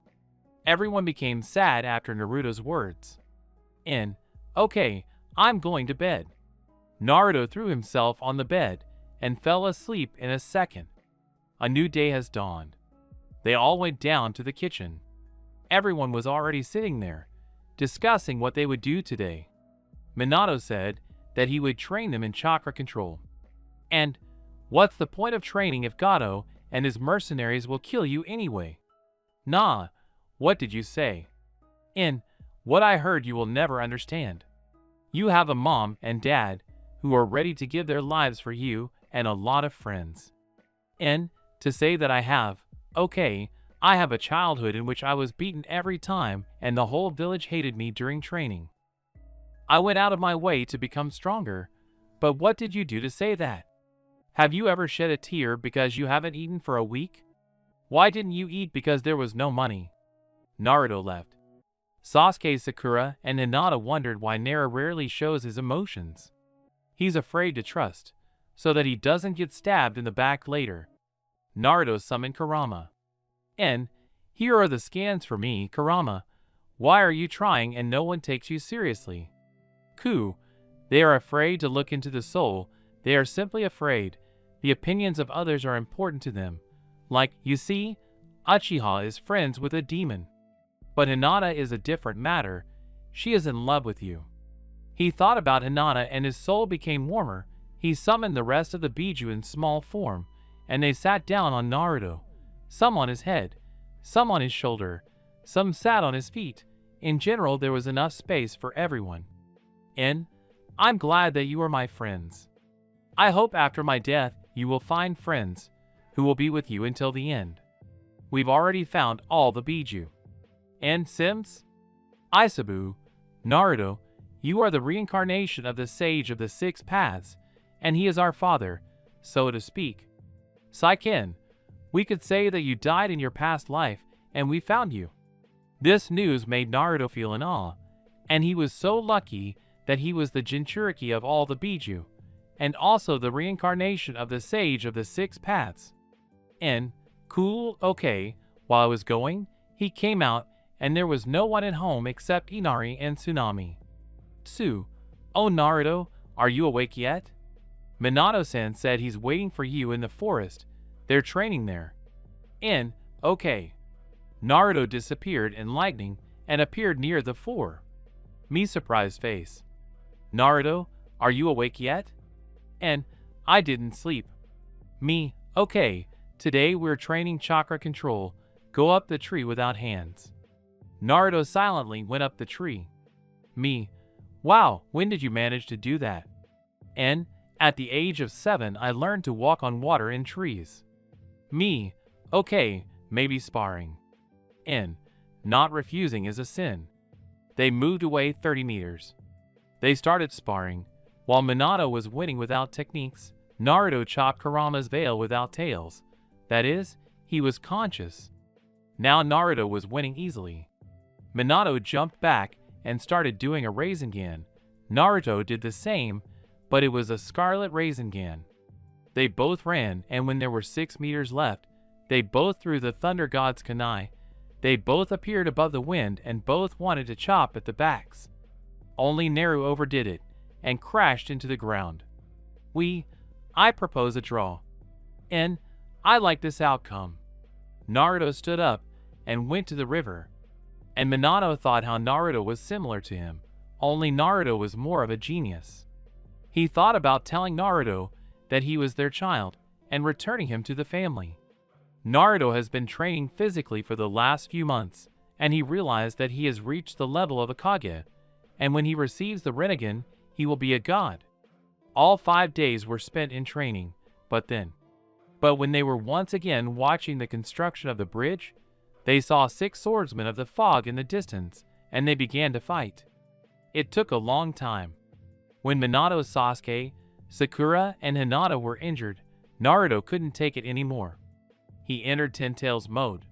Everyone became sad after Naruto's words. And, okay, I'm going to bed. Naruto threw himself on the bed and fell asleep in a second. A new day has dawned. They all went down to the kitchen. Everyone was already sitting there, discussing what they would do today. Minato said that he would train them in chakra control. And what's the point of training if Gato and his mercenaries will kill you anyway? Nah, what did you say? In what I heard you will never understand. You have a mom and dad who are ready to give their lives for you and a lot of friends. And to say that I have, okay, I have a childhood in which I was beaten every time and the whole village hated me during training. I went out of my way to become stronger, but what did you do to say that? Have you ever shed a tear because you haven't eaten for a week? Why didn't you eat because there was no money? Naruto left. Sasuke, Sakura, and Hinata wondered why Naruto rarely shows his emotions. He's afraid to trust, so that he doesn't get stabbed in the back later. Naruto summoned Kurama. And, here are the scans for me, Kurama. Why are you trying and no one takes you seriously? They are afraid to look into the soul. They are simply afraid. The opinions of others are important to them. Like, you see, Uchiha is friends with a demon. But Hinata is a different matter. She is in love with you. He thought about Hinata and his soul became warmer. He summoned the rest of the Biju in small form, and they sat down on Naruto. Some on his head, some on his shoulder, some sat on his feet. In general, there was enough space for everyone. And I'm glad that you are my friends. I hope after my death you will find friends who will be with you until the end. We've already found all the Biju. And Sims? Isabu, Naruto, you are the reincarnation of the Sage of the Six Paths, and he is our father, so to speak. Saiken, we could say that you died in your past life, and we found you. This news made Naruto feel in awe, and he was so lucky that he was the Jinchuriki of all the Biju, and also the reincarnation of the Sage of the Six Paths. And, cool, okay, while I was going, he came out, and there was no one at home except Inari and Tsunami. Tsu, oh Naruto, are you awake yet? Minato-san said he's waiting for you in the forest. They're training there. And, okay. Naruto disappeared in lightning and appeared near the four. Me surprised face. Naruto, are you awake yet? And, I didn't sleep. Me, okay, today we're training chakra control. Go up the tree without hands. Naruto silently went up the tree. Me, wow, when did you manage to do that? And, at the age of 7 I learned to walk on water in trees. Me, okay, maybe sparring. And, not refusing is a sin. They moved away 30 meters. They started sparring. While Minato was winning without techniques, Naruto chopped Kurama's veil without tails. That is, he was conscious. Now Naruto was winning easily. Minato jumped back and started doing a Rasengan. Naruto did the same, but it was a Scarlet Rasengan. They both ran, and when there were 6 meters left, they both threw the Thunder God's Kunai. They both appeared above the wind and both wanted to chop at the backs. Only Naru overdid it and crashed into the ground. I propose a draw. And I like this outcome. Naruto stood up and went to the river. And Minato thought how Naruto was similar to him, only Naruto was more of a genius. He thought about telling Naruto that he was their child and returning him to the family. Naruto has been training physically for the last few months, and he realized that he has reached the level of a Kage, and when he receives the Rinnegan, he will be a god. All 5 days were spent in training, but when they were once again watching the construction of the bridge, they saw 6 swordsmen of the fog in the distance, and they began to fight. It took a long time. When Minato, Sasuke, Sakura, and Hinata were injured, Naruto couldn't take it anymore. He entered Ten Tails mode.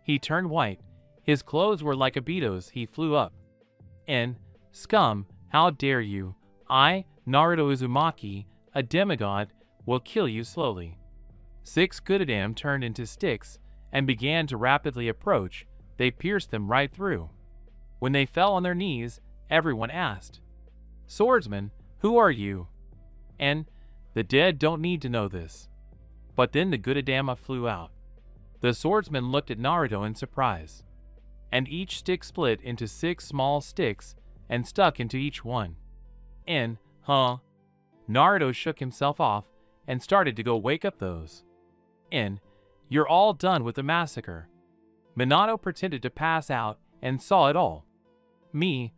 He turned white. His clothes were like Obito's. He flew up. N. Scum, how dare you? I, Naruto Uzumaki, a demigod, will kill you slowly. 6 Goodadam turned into sticks and began to rapidly approach. They pierced them right through. When they fell on their knees, everyone asked, Swordsman, who are you? And the dead don't need to know this. But then the Goodadama flew out. The swordsman looked at Naruto in surprise, and each stick split into 6 small sticks and stuck into each one. And, Naruto shook himself off and started to go wake up those. And, you're all done with the massacre. Minato pretended to pass out and saw it all. Me,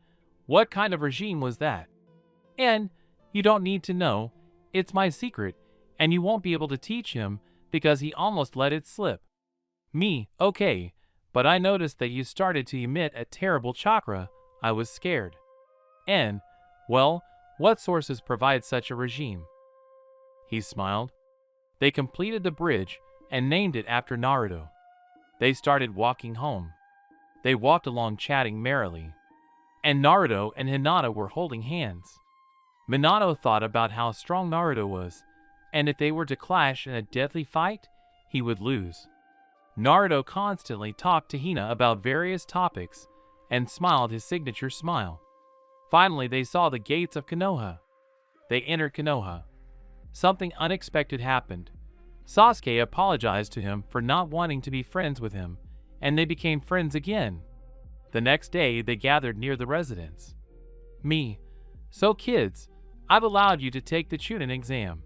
what kind of regime was that? And, you don't need to know, it's my secret, and you won't be able to teach him because he almost let it slip. Me, okay, but I noticed that you started to emit a terrible chakra. I was scared. And, well, what sources provide such a regime? He smiled. They completed the bridge and named it after Naruto. They started walking home. They walked along chatting merrily. And Naruto and Hinata were holding hands. Minato thought about how strong Naruto was, and if they were to clash in a deadly fight, he would lose. Naruto constantly talked to Hina about various topics and smiled his signature smile. Finally, they saw the gates of Konoha. They entered Konoha. Something unexpected happened. Sasuke apologized to him for not wanting to be friends with him, and they became friends again. The next day, they gathered near the residence. Me, so kids, I've allowed you to take the Chunin exam.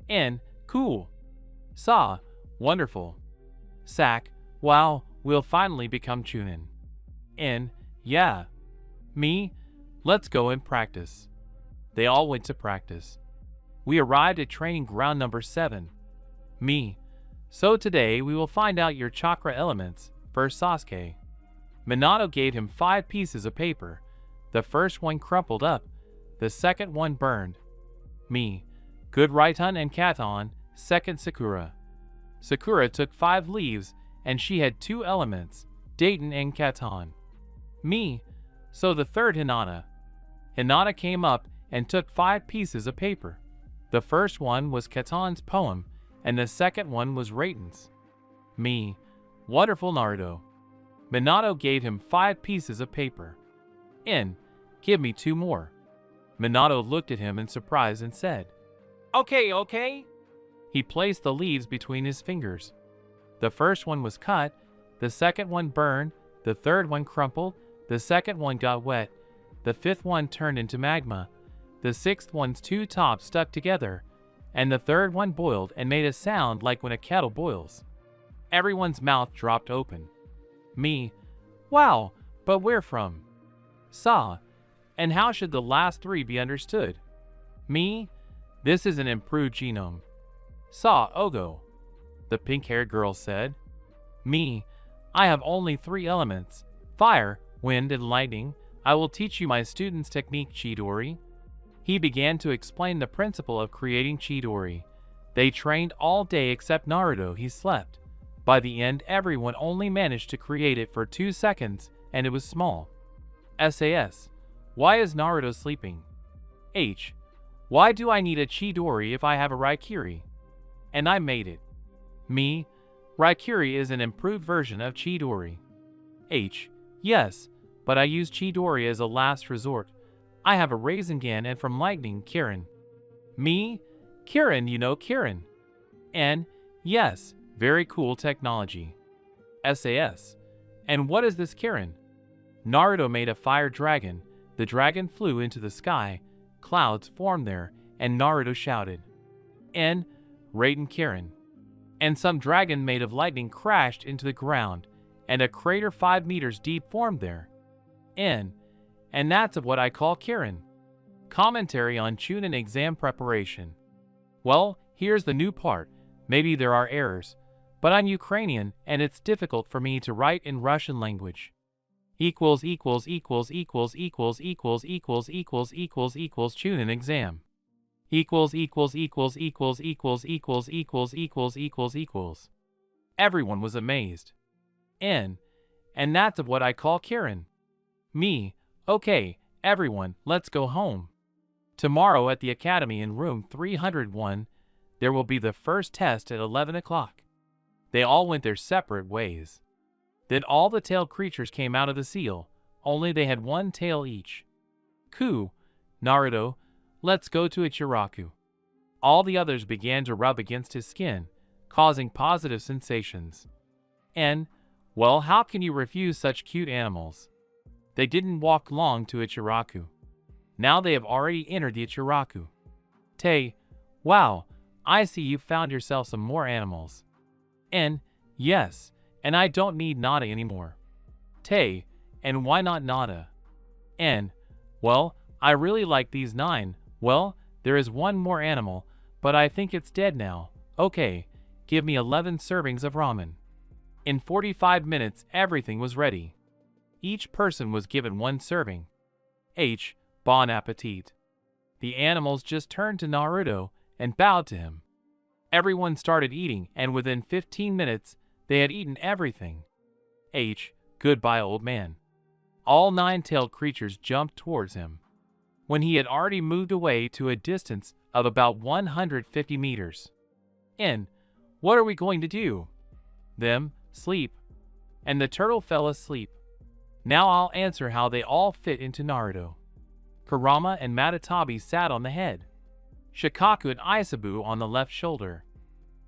N, cool. Sa, wonderful. Sak, wow, we'll finally become Chunin. N, yeah. Me, let's go and practice. They all went to practice. We arrived at training ground number 7. Me, so today we will find out your chakra elements. First Sasuke. Minato gave him 5 pieces of paper. The first one crumpled up. The second one burned. Me, good Raiton and Katon. Second Sakura. Sakura took 5 leaves and she had 2 elements, Dayton and Katon. Me, so the third Hinata. Hinata came up and took 5 pieces of paper. The first one was Katon's poem and the second one was Raiton's. Me, wonderful Naruto. Minato gave him 5 pieces of paper. N, give me 2 more. Minato looked at him in surprise and said, Okay. He placed the leaves between his fingers. The first one was cut, the second one burned, the third one crumpled, the second one got wet, the fifth one turned into magma, the sixth one's 2 tops stuck together, and the third one boiled and made a sound like when a kettle boils. Everyone's mouth dropped open. Me, wow, but where from? Sa, and how should the last 3 be understood? Me, this is an improved genome. Sa, Ogo, the pink-haired girl said. Me, I have only 3 elements, fire, wind, and lightning. I will teach you my student's technique, Chidori. He began to explain the principle of creating Chidori. They trained all day except Naruto. He slept. By the end, everyone only managed to create it for 2 seconds, and it was small. SAS, why is Naruto sleeping? H, why do I need a Chidori if I have a Raikiri? And I made it. Me, Raikiri is an improved version of Chidori. H, yes, but I use Chidori as a last resort. I have a Rasengan and from Lightning, Kirin. Me, Kirin, you know Kirin. N, yes, very cool technology. SAS, and what is this Kirin? Naruto made a fire dragon. The dragon flew into the sky, clouds formed there, and Naruto shouted, N, Raiden Kirin. And some dragon made of lightning crashed into the ground, and a crater 5 meters deep formed there. N, and that's what I call Kirin. Commentary on Chunin exam preparation. Well, here's the new part. Maybe there are errors, but I'm Ukrainian and it's difficult for me to write in Russian language. Chunin exam. Everyone was amazed. N, and that's what I call Kirin. Me, Okay, everyone, let's go home. Tomorrow at the academy in room 301, there will be the first test at 11 o'clock. They all went their separate ways. Then all the tailed creatures came out of the seal, only they had one tail each. Ku, Naruto, let's go to Ichiraku. All the others began to rub against his skin, causing positive sensations. And, well, how can you refuse such cute animals? They didn't walk long to Ichiraku. Now they have already entered the Ichiraku. Tay, wow, I see you found yourself some more animals. And, yes, and I don't need Nada anymore. Tay, and why not Nada? And, well, I really like these 9. Well, there is one more animal, but I think it's dead now. Okay, give me 11 servings of ramen. In 45 minutes, everything was ready. Each person was given 1 serving. Bon appetit. The animals just turned to Naruto and bowed to him. Everyone started eating, and within 15 minutes, they had eaten everything. Goodbye, old man. All 9-tailed creatures jumped towards him. When he had already moved away to a distance of about 150 meters. What are we going to do? Them, sleep. And the turtle fell asleep. Now I'll answer how they all fit into Naruto. Kurama and Matatabi sat on the head. Shikaku and Isabu on the left shoulder.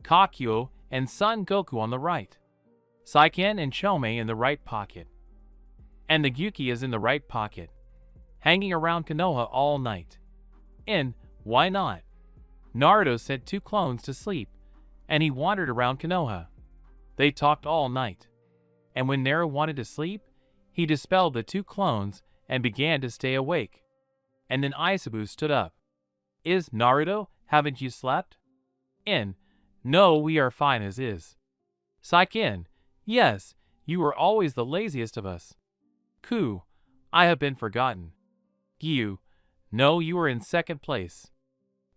Kakyo and Son Goku on the right. Saiken and Chome in the right pocket. And the Gyuki is in the right pocket, hanging around Konoha all night. Why not? Naruto sent 2 clones to sleep, and he wandered around Konoha. They talked all night. And when Naru wanted to sleep, he dispelled the 2 clones and began to stay awake. And then Isabu stood up. Is Naruto, haven't you slept? No, we are fine as is. Saiken, yes, you were always the laziest of us. Ku, I have been forgotten. Gyu, no, you were in 2nd place.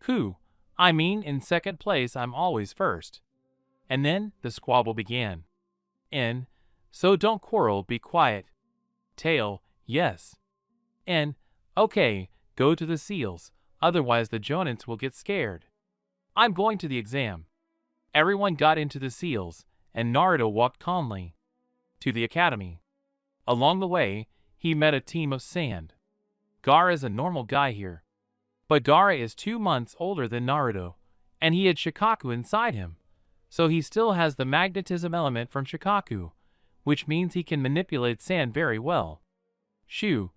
Ku, I mean in 2nd place I'm always first. And then the squabble began. So don't quarrel, be quiet. Tail, yes. Okay, go to the seals, otherwise the Jonins will get scared. I'm going to the exam. Everyone got into the seals, and Naruto walked calmly to the academy. Along the way, he met a team of sand. Gaara is a normal guy here. But Gaara is 2 months older than Naruto, and he had Shikaku inside him. So he still has the magnetism element from Shikaku, which means he can manipulate sand very well. Shoo,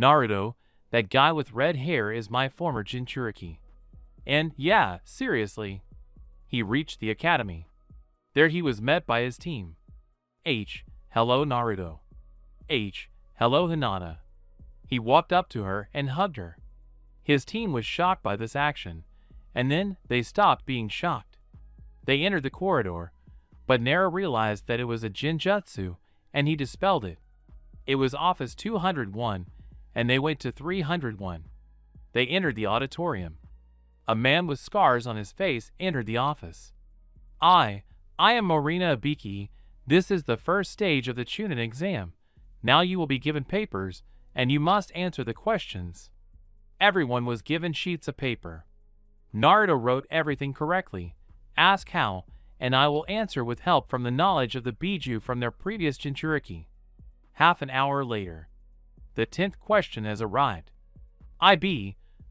Naruto, that guy with red hair is my former Jinchuriki. And yeah, seriously. He reached the academy. There he was met by his team. Hello Naruto. Hello Hinata. He walked up to her and hugged her. His team was shocked by this action, and then they stopped being shocked. They entered the corridor, but Naru realized that it was a Jinjutsu, and he dispelled it. It was office 201, and they went to 301. They entered the auditorium. A man with scars on his face entered the office. I am Morina Abiki. This is the first stage of the Chunin exam. Now you will be given papers, and you must answer the questions. Everyone was given sheets of paper. Naruto wrote everything correctly. Ask how, and I will answer with help from the knowledge of the Biju from their previous Jinchuriki. Half an hour later. The 10th question has arrived.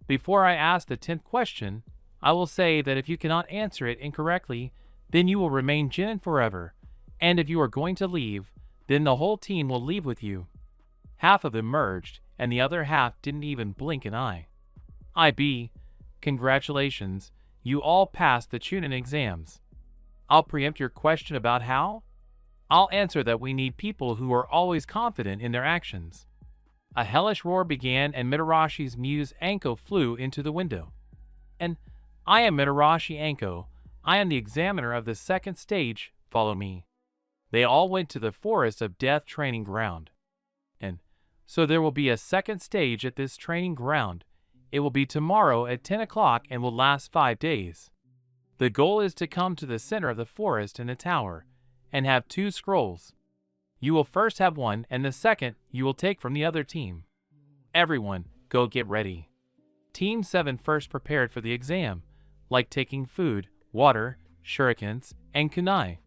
Before I ask the 10th question, I will say that if you cannot answer it incorrectly, then you will remain Jinin forever, and if you are going to leave, then the whole team will leave with you. Half of them merged, and the other half didn't even blink an eye. Congratulations, you all passed the Chunin exams. I'll preempt your question about how? I'll answer that we need people who are always confident in their actions. A hellish roar began and Mitarashi's muse Anko flew into the window. And I am Mitarashi Anko. I am the examiner of the 2nd stage. Follow me. They all went to the Forest of Death training ground. And so there will be a 2nd stage at this training ground. It will be tomorrow at 10 o'clock and will last 5 days. The goal is to come to the center of the forest in the tower and have 2 scrolls. You will first have one, and the second you will take from the other team. Everyone, go get ready. Team 7 first prepared for the exam, like taking food, water, shurikens, and kunai.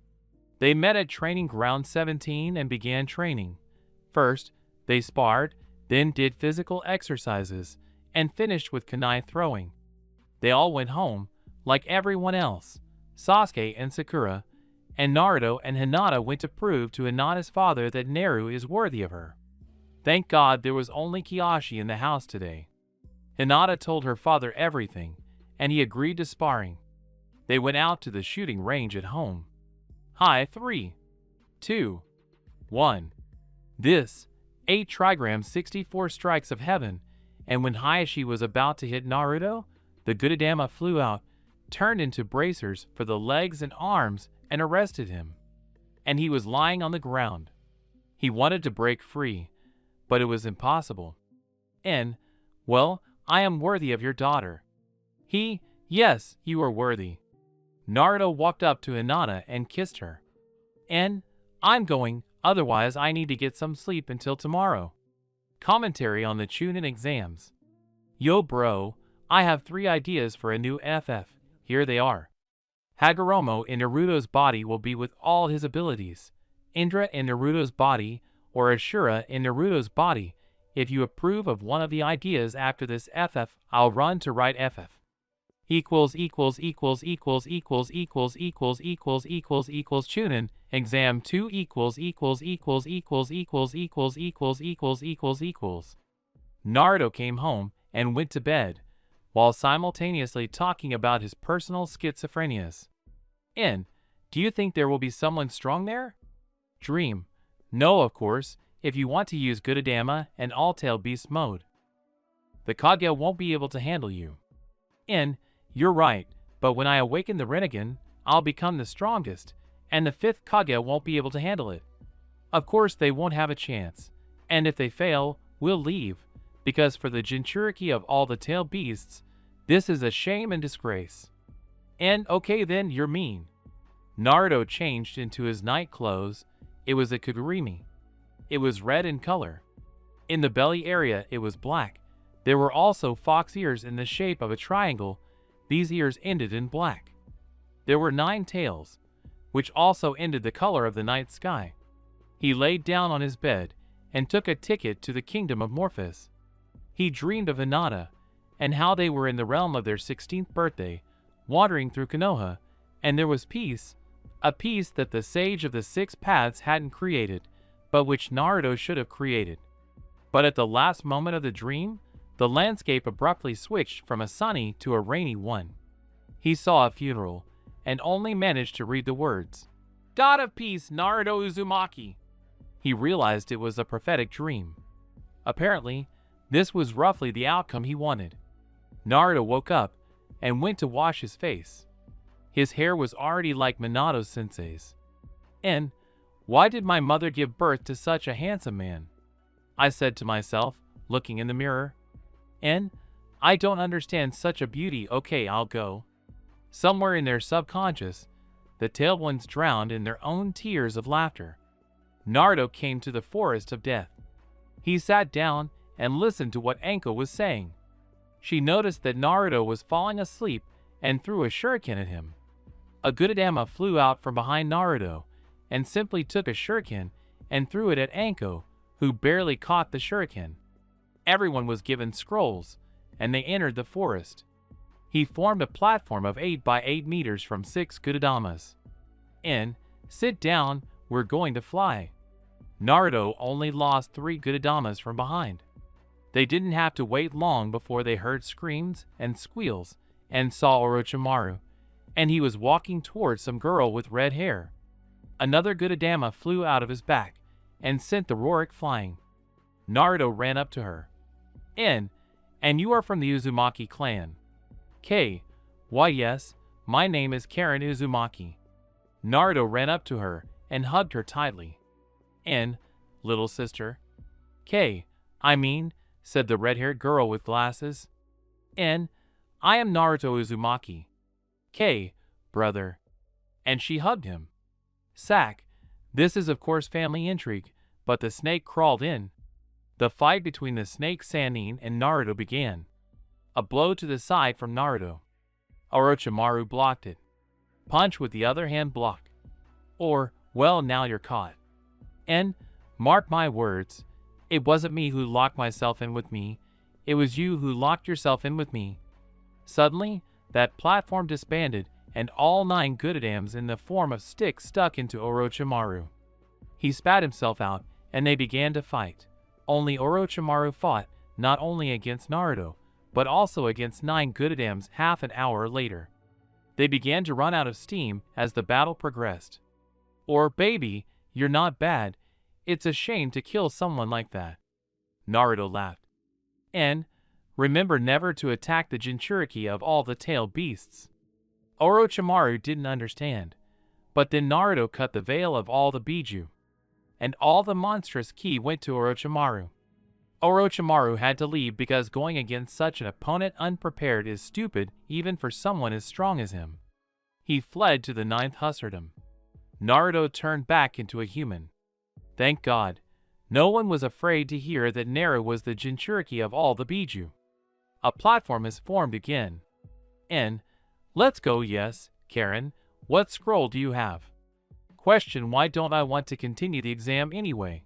They met at training ground 17 and began training. First, they sparred, then did physical exercises, and finished with kunai throwing. They all went home, like everyone else. Sasuke and Sakura, and Naruto and Hinata went to prove to Hinata's father that Naru is worthy of her. Thank God there was only Kiyoshi in the house today. Hinata told her father everything, and he agreed to sparring. They went out to the shooting range at home. Hi, 3, 2, 1. This, 8 trigrams 64 strikes of heaven, and when Hayashi was about to hit Naruto, the Gudadama flew out, turned into bracers for the legs and arms, and arrested him. And he was lying on the ground. He wanted to break free, but it was impossible. And, well, I am worthy of your daughter. Yes, you are worthy. Naruto walked up to Hinata and kissed her. And, I'm going, otherwise I need to get some sleep until tomorrow. Commentary on the Chunin exams. Yo bro, I have 3 ideas for a new FF. Here they are. Hagoromo in Naruto's body will be with all his abilities. Indra in Naruto's body, or Ashura in Naruto's body. If you approve of one of the ideas after this FF, I'll run to write FF. Chunin exam 2 Naruto came home and went to bed, while simultaneously talking about his personal schizophrenias. Do you think there will be someone strong there? Dream. No, of course, if you want to use Gudadama and All-Tail Beast mode. The Kage won't be able to handle you. You're right, but when I awaken the Rinnegan, I'll become the strongest, and the 5th Kage won't be able to handle it. Of course they won't have a chance, and if they fail, we'll leave, because for the Jinchuriki of all the tail beasts, this is a shame and disgrace. Okay then, you're mean. Naruto changed into his night clothes. It was a kagurumi. It was red in color. In the belly area it was black. There were also fox ears in the shape of a triangle. These ears ended in black. There were 9 tails, which also ended the color of the night sky. He laid down on his bed and took a ticket to the kingdom of Morphus. He dreamed of Hinata and how they were in the realm of their 16th birthday, wandering through Konoha, and there was peace, a peace that the sage of the 6 paths hadn't created, but which Naruto should have created. But at the last moment of the dream, the landscape abruptly switched from a sunny to a rainy one. He saw a funeral, and only managed to read the words, God of Peace, Naruto Uzumaki. He realized it was a prophetic dream. Apparently, this was roughly the outcome he wanted. Naruto woke up and went to wash his face. His hair was already like Minato-sensei's. Why did my mother give birth to such a handsome man? I said to myself, looking in the mirror. I don't understand such a beauty. Okay, I'll go. Somewhere in their subconscious, the tailed ones drowned in their own tears of laughter. Naruto came to the forest of death. He sat down and listened to what Anko was saying. She noticed that Naruto was falling asleep and threw a shuriken at him. A Gudadama flew out from behind Naruto and simply took a shuriken and threw it at Anko, who barely caught the shuriken. Everyone was given scrolls, and they entered the forest. He formed a platform of 8 by 8 meters from 6 Gudadamas. Sit down, we're going to fly. Naruto only lost 3 Gudadamas from behind. They didn't have to wait long before they heard screams and squeals and saw Orochimaru, and he was walking towards some girl with red hair. Another Gudadama flew out of his back and sent the Rorik flying. Naruto ran up to her. And you are from the Uzumaki clan? Why yes, my name is Karen Uzumaki. Naruto ran up to her and hugged her tightly. Little sister? I mean, said the red-haired girl with glasses. I am Naruto Uzumaki. Brother. And she hugged him. Sack, this is of course family intrigue, but the snake crawled in. The fight between the snake Sannin and Naruto began. A blow to the side from Naruto. Orochimaru blocked it. Punch with the other hand block. Or, well, now you're caught. And, mark my words, it wasn't me who locked myself in with me, it was you who locked yourself in with me. Suddenly, that platform disbanded and all 9 Goodadams in the form of sticks stuck into Orochimaru. He spat himself out and they began to fight. Only Orochimaru fought not only against Naruto, but also against 9 Goodadams half an hour later. They began to run out of steam as the battle progressed. Or, baby, you're not bad. It's a shame to kill someone like that. Naruto laughed. And, remember never to attack the Jinchuriki of all the tail beasts. Orochimaru didn't understand. But then Naruto cut the veil of all the Biju. And all the monstrous ki went to Orochimaru. Orochimaru had to leave because going against such an opponent unprepared is stupid even for someone as strong as him. He fled to the 9th Husserldom. Naruto turned back into a human. Thank God, no one was afraid to hear that Naru was the Jinchuriki of all the Biju. A platform is formed again. And, let's go, yes, Karen, what scroll do you have? Question, why don't I want to continue the exam anyway?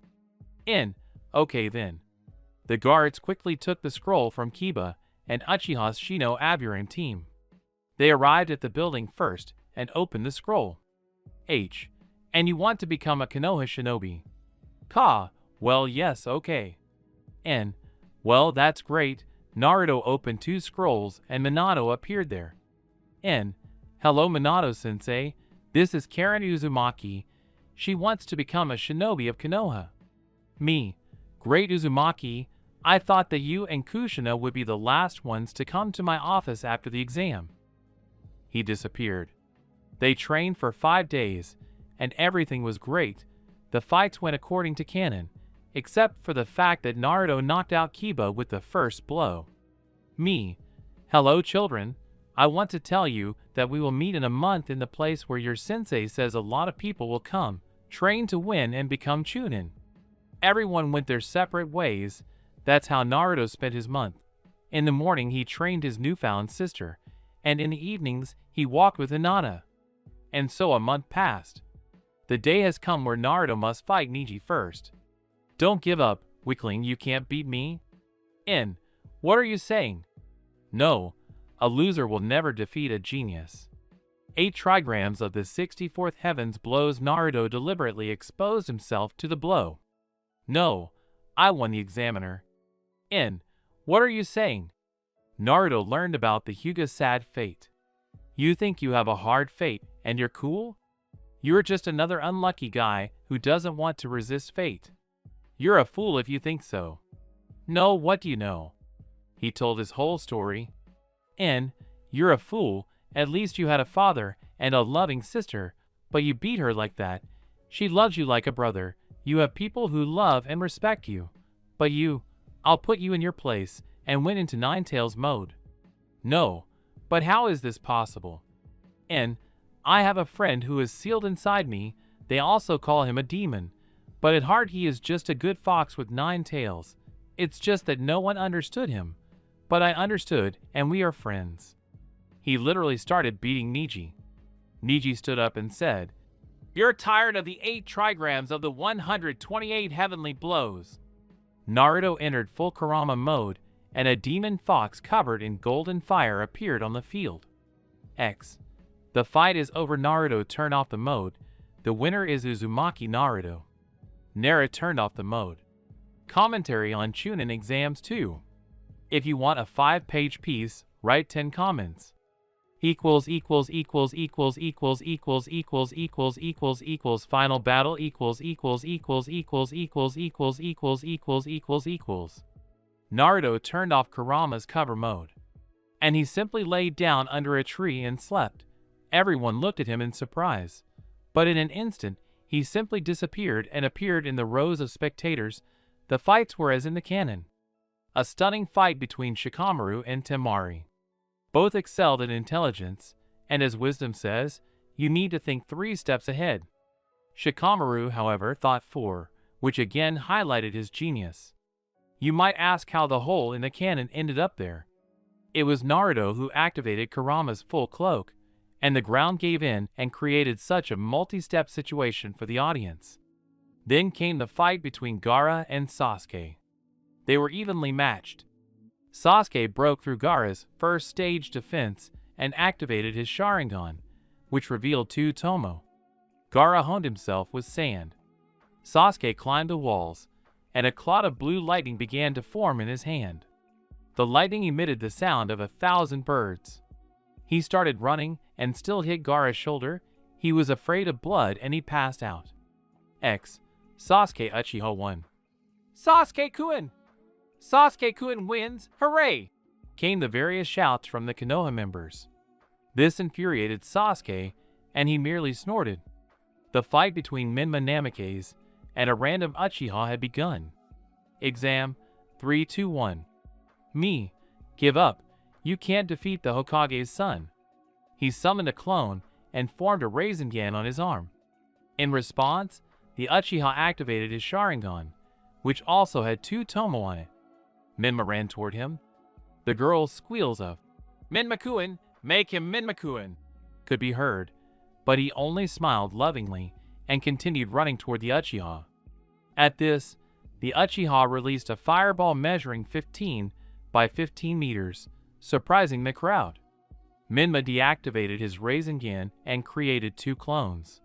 Okay then. The guards quickly took the scroll from Kiba and Uchiha's Shino Aburin team. They arrived at the building first and opened the scroll. H. And you want to become a Konoha shinobi? Ka. Well, yes, okay. N. Well, that's great. Naruto opened 2 scrolls and Minato appeared there. N. Hello Minato-sensei. This is Karen Uzumaki. She wants to become a shinobi of Konoha. Me. Great Uzumaki. I thought that you and Kushina would be the last ones to come to my office after the exam. He disappeared. They trained for 5 days, and everything was great. The fights went according to canon, except for the fact that Naruto knocked out Kiba with the first blow. Me. Hello children. I want to tell you that we will meet in a month in the place where your sensei says a lot of people will come, train to win and become Chunin. Everyone went their separate ways. That's how Naruto spent his month. In the morning he trained his newfound sister, and in the evenings he walked with Hinata. And so a month passed. The day has come where Naruto must fight Neji first. Don't give up, weakling, you can't beat me. What are you saying? No, a loser will never defeat a genius. 8 trigrams of the 64th heavens blows. Naruto deliberately exposed himself to the blow. No, I won the examiner. What are you saying? Naruto learned about the Hyuga's sad fate. You think you have a hard fate and you're cool? You're just another unlucky guy who doesn't want to resist fate. You're a fool if you think so. No, what do you know? He told his whole story. You're a fool. At least you had a father and a loving sister, but you beat her like that. She loves you like a brother. You have people who love and respect you. But I'll put you in your place, and went into Ninetales mode. No, but how is this possible? I have a friend who is sealed inside me. They also call him a demon, but at heart he is just a good fox with 9 tails. It's just that no one understood him. But I understood, and we are friends. He literally started beating Neji. Neji stood up and said, You're tired of the 8 trigrams of the 128 heavenly blows. Naruto entered full Kurama mode, and a demon fox covered in golden fire appeared on the field. X. The fight is over. Naruto turned off the mode. The winner is Uzumaki Naruto. Nara turned off the mode. Commentary on Chunin exams 2. If you want a 5-page piece, write 10 comments. Final battle Naruto turned off Kurama's cover mode, and he simply laid down under a tree and slept. Everyone looked at him in surprise, but in an instant he simply disappeared and appeared in the rows of spectators. The fights were as in the canon. A stunning fight between Shikamaru and Temari. Both excelled in intelligence, and as wisdom says, you need to think 3 steps ahead. Shikamaru, however, thought 4, which again highlighted his genius. You might ask how the hole in the cannon ended up there. It was Naruto who activated Kurama's full cloak, and the ground gave in and created such a multi-step situation for the audience. Then came the fight between Gaara and Sasuke. They were evenly matched. Sasuke broke through Gaara's first stage defense and activated his Sharingan, which revealed 2 Tomo. Gaara honed himself with sand. Sasuke climbed the walls, and a cloud of blue lightning began to form in his hand. The lightning emitted the sound of 1,000 birds. He started running and still hit Gaara's shoulder. He was afraid of blood and he passed out. Sasuke Uchiha won. Sasuke-kun! Sasuke-kun wins! Hooray! Came the various shouts from the Konoha members. This infuriated Sasuke, and he merely snorted. The fight between Minma Namikaze and a random Uchiha had begun. Exam 3-2-1. Me, give up. You can't defeat the Hokage's son. He summoned a clone and formed a Rasengan on his arm. In response, the Uchiha activated his Sharingan, which also had 2 Tomo on it. Minma ran toward him. The girl's squeals of, "Minma-kun, make him Minma-kun," could be heard, but he only smiled lovingly and continued running toward the Uchiha. At this, the Uchiha released a fireball measuring 15 by 15 meters, surprising the crowd. Minma deactivated his Rasengan and created 2 clones.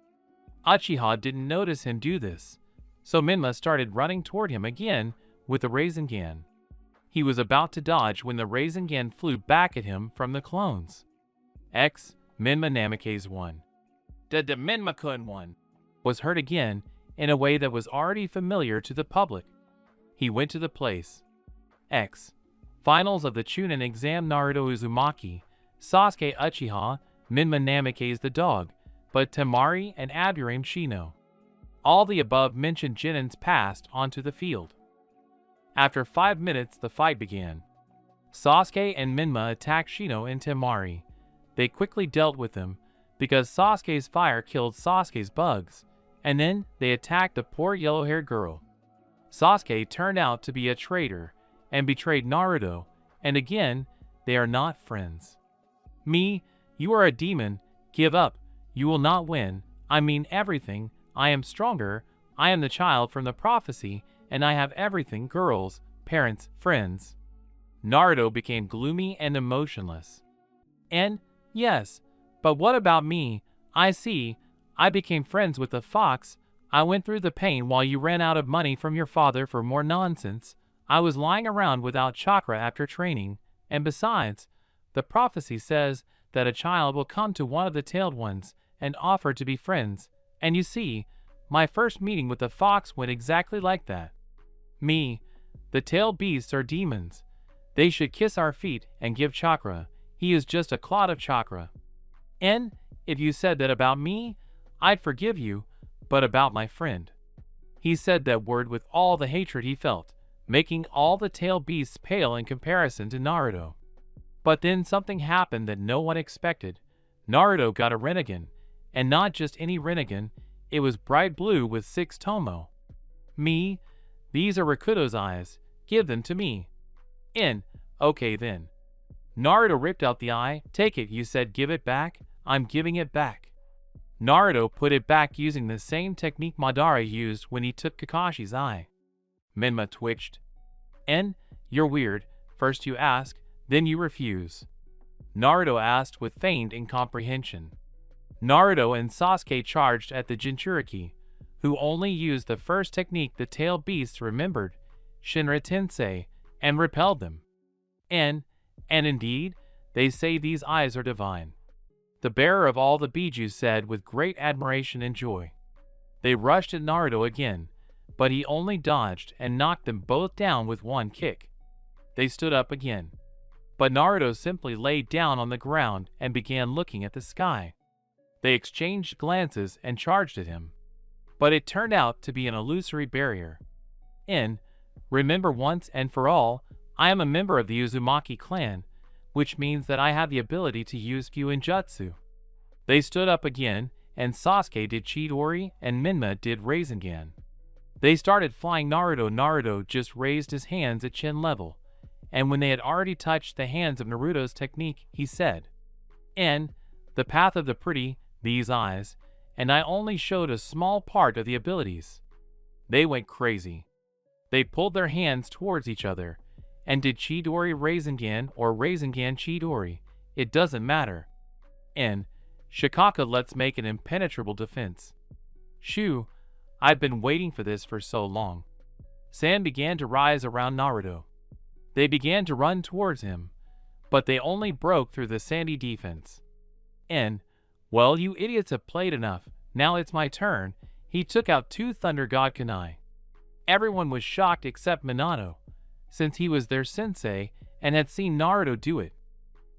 Uchiha didn't notice him do this, so Minma started running toward him again with the Rasengan. He was about to dodge when the Rasengan flew back at him from the clones. Minma Namikaze won. The Minma-kun won, was heard again in a way that was already familiar to the public. He went to the place. Finals of the Chunin exam. Naruto Uzumaki, Sasuke Uchiha, Minma Namikaze the dog, but Temari and Aburame Shino. All the above-mentioned Genins passed onto the field. After 5 minutes, the fight began. Sasuke and Minma attacked Shino and Temari. They quickly dealt with them, because Sasuke's fire killed Sasuke's bugs, and then they attacked the poor yellow-haired girl. Sasuke turned out to be a traitor and betrayed Naruto, and again, they are not friends. Me, you are a demon, give up, you will not win, I mean everything, I am stronger, I am the child from the prophecy, and I have everything, girls, parents, friends. Naruto became gloomy and emotionless. And, yes, but what about me? I see, I became friends with the fox, I went through the pain while you ran out of money from your father for more nonsense, I was lying around without chakra after training, and besides, the prophecy says that a child will come to one of the tailed ones and offer to be friends, and you see, my first meeting with the fox went exactly like that. Me, the tailed beasts are demons. They should kiss our feet and give chakra. He is just a clod of chakra. And if you said that about me, I'd forgive you, but about my friend. He said that word with all the hatred he felt, making all the tailed beasts pale in comparison to Naruto. But then something happened that no one expected. Naruto got a Rinnegan, and not just any Rinnegan, it was bright blue with 6 Tomo. Me, these are Rakuto's eyes, give them to me. Okay then. Naruto ripped out the eye, take it, you said give it back, I'm giving it back. Naruto put it back using the same technique Madara used when he took Kakashi's eye. Minma twitched. You're weird, first you ask, then you refuse. Naruto asked with feigned incomprehension. Naruto and Sasuke charged at the Jinchuriki, who only used the first technique the tailed beasts remembered, Shinra Tensei, and repelled them. And indeed, they say these eyes are divine. The bearer of all the Bijus said with great admiration and joy. They rushed at Naruto again, but he only dodged and knocked them both down with one kick. They stood up again, but Naruto simply laid down on the ground and began looking at the sky. They exchanged glances and charged at him, but it turned out to be an illusory barrier. Remember once and for all, I am a member of the Uzumaki clan, which means that I have the ability to use Kyuinjutsu. They stood up again, and Sasuke did Chidori and Minma did Rasengan. They started flying. Naruto just raised his hands at chin level, and when they had already touched the hands of Naruto's technique, he said, "And the path of the pretty, these eyes," and I only showed a small part of the abilities. They went crazy. They pulled their hands towards each other, and did Chidori Rasengan or Rasengan Chidori, it doesn't matter. And Shikaka, let's make an impenetrable defense. Shoo, I've been waiting for this for so long. Sand began to rise around Naruto. They began to run towards him, but they only broke through the sandy defense. And, well, you idiots have played enough, now it's my turn. He took out 2 Thunder God Kunai. Everyone was shocked except Minato, since he was their sensei and had seen Naruto do it.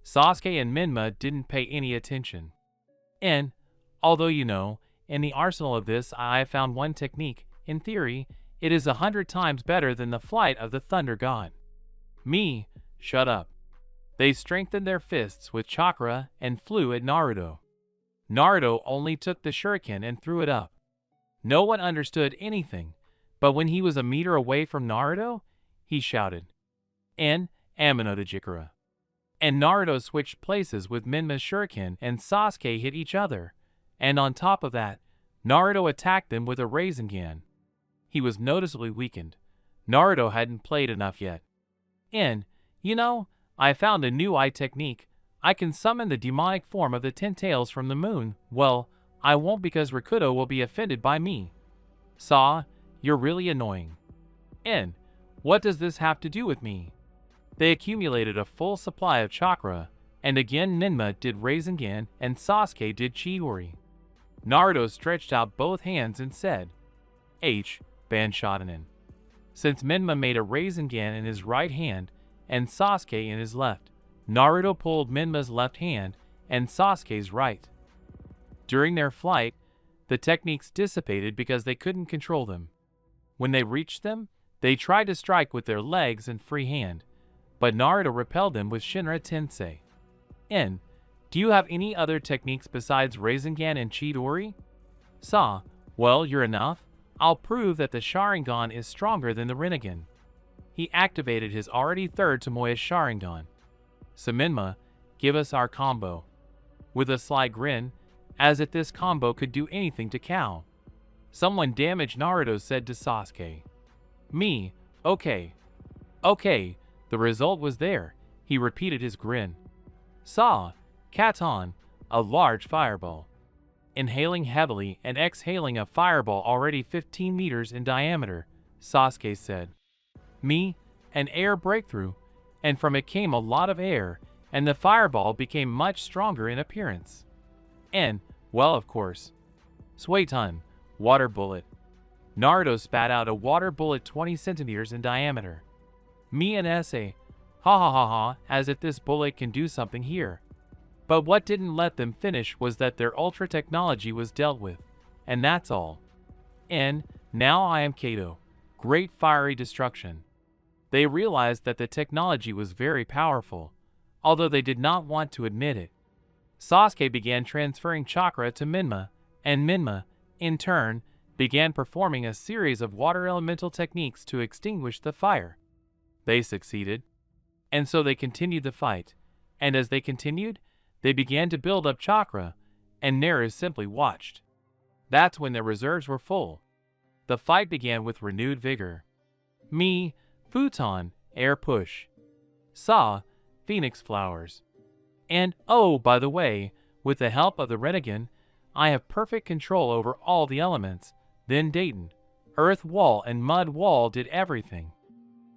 Sasuke and Minma didn't pay any attention. And, although in the arsenal of this I found one technique, in theory, it is 100 times better than the flight of the Thunder God. Me, shut up. They strengthened their fists with chakra and flew at Naruto. Naruto only took the shuriken and threw it up. No one understood anything, but when he was a meter away from Naruto, he shouted, "En, Amino de Jikara." And Naruto switched places with Minma's shuriken and Sasuke hit each other, and on top of that, Naruto attacked them with a Rasengan. He was noticeably weakened. Naruto hadn't played enough yet. And, I found a new eye technique. I can summon the demonic form of the 10 tails from the moon. Well, I won't because Rikudo will be offended by me. Saw, you're really annoying. And, what does this have to do with me? They accumulated a full supply of chakra, and again Minma did Rasengan and Sasuke did Chidori. Naruto stretched out both hands and said, "H, Ban Shodanen." Since Minma made a Rasengan in his right hand and Sasuke in his left, Naruto pulled Minma's left hand and Sasuke's right. During their flight, the techniques dissipated because they couldn't control them. When they reached them, they tried to strike with their legs and free hand, but Naruto repelled them with Shinra Tensei. N, do you have any other techniques besides Rasengan and Chidori? Sa, well, you're enough. I'll prove that the Sharingan is stronger than the Rinnegan. He activated his already third Tomoya Sharingan. Minma, give us our combo. With a sly grin, as if this combo could do anything to Kao. Someone damaged, Naruto said to Sasuke. Me, okay. Okay, the result was there. He repeated his grin. Saw, Katon, a large fireball. Inhaling heavily and exhaling a fireball already 15 meters in diameter, Sasuke said. Me, an air breakthrough, and from it came a lot of air, and the fireball became much stronger in appearance. And, well, of course. Suiton, water bullet. Naruto spat out a water bullet 20 centimeters in diameter. Me and Essay, ha ha ha ha, as if this bullet can do something here. But what didn't let them finish was that their ultra technology was dealt with, and that's all. And, now I am Kato, great fiery destruction. They realized that the technology was very powerful, although they did not want to admit it. Sasuke began transferring chakra to Minma, and Minma, in turn, began performing a series of water elemental techniques to extinguish the fire. They succeeded, and so they continued the fight, and as they continued, they began to build up chakra, and Naru simply watched. That's when their reserves were full. The fight began with renewed vigor. Me, Futon, air push. Sa, phoenix flowers. And, oh, by the way, with the help of the Rinnegan, I have perfect control over all the elements. Then Dayton, earth wall and mud wall did everything.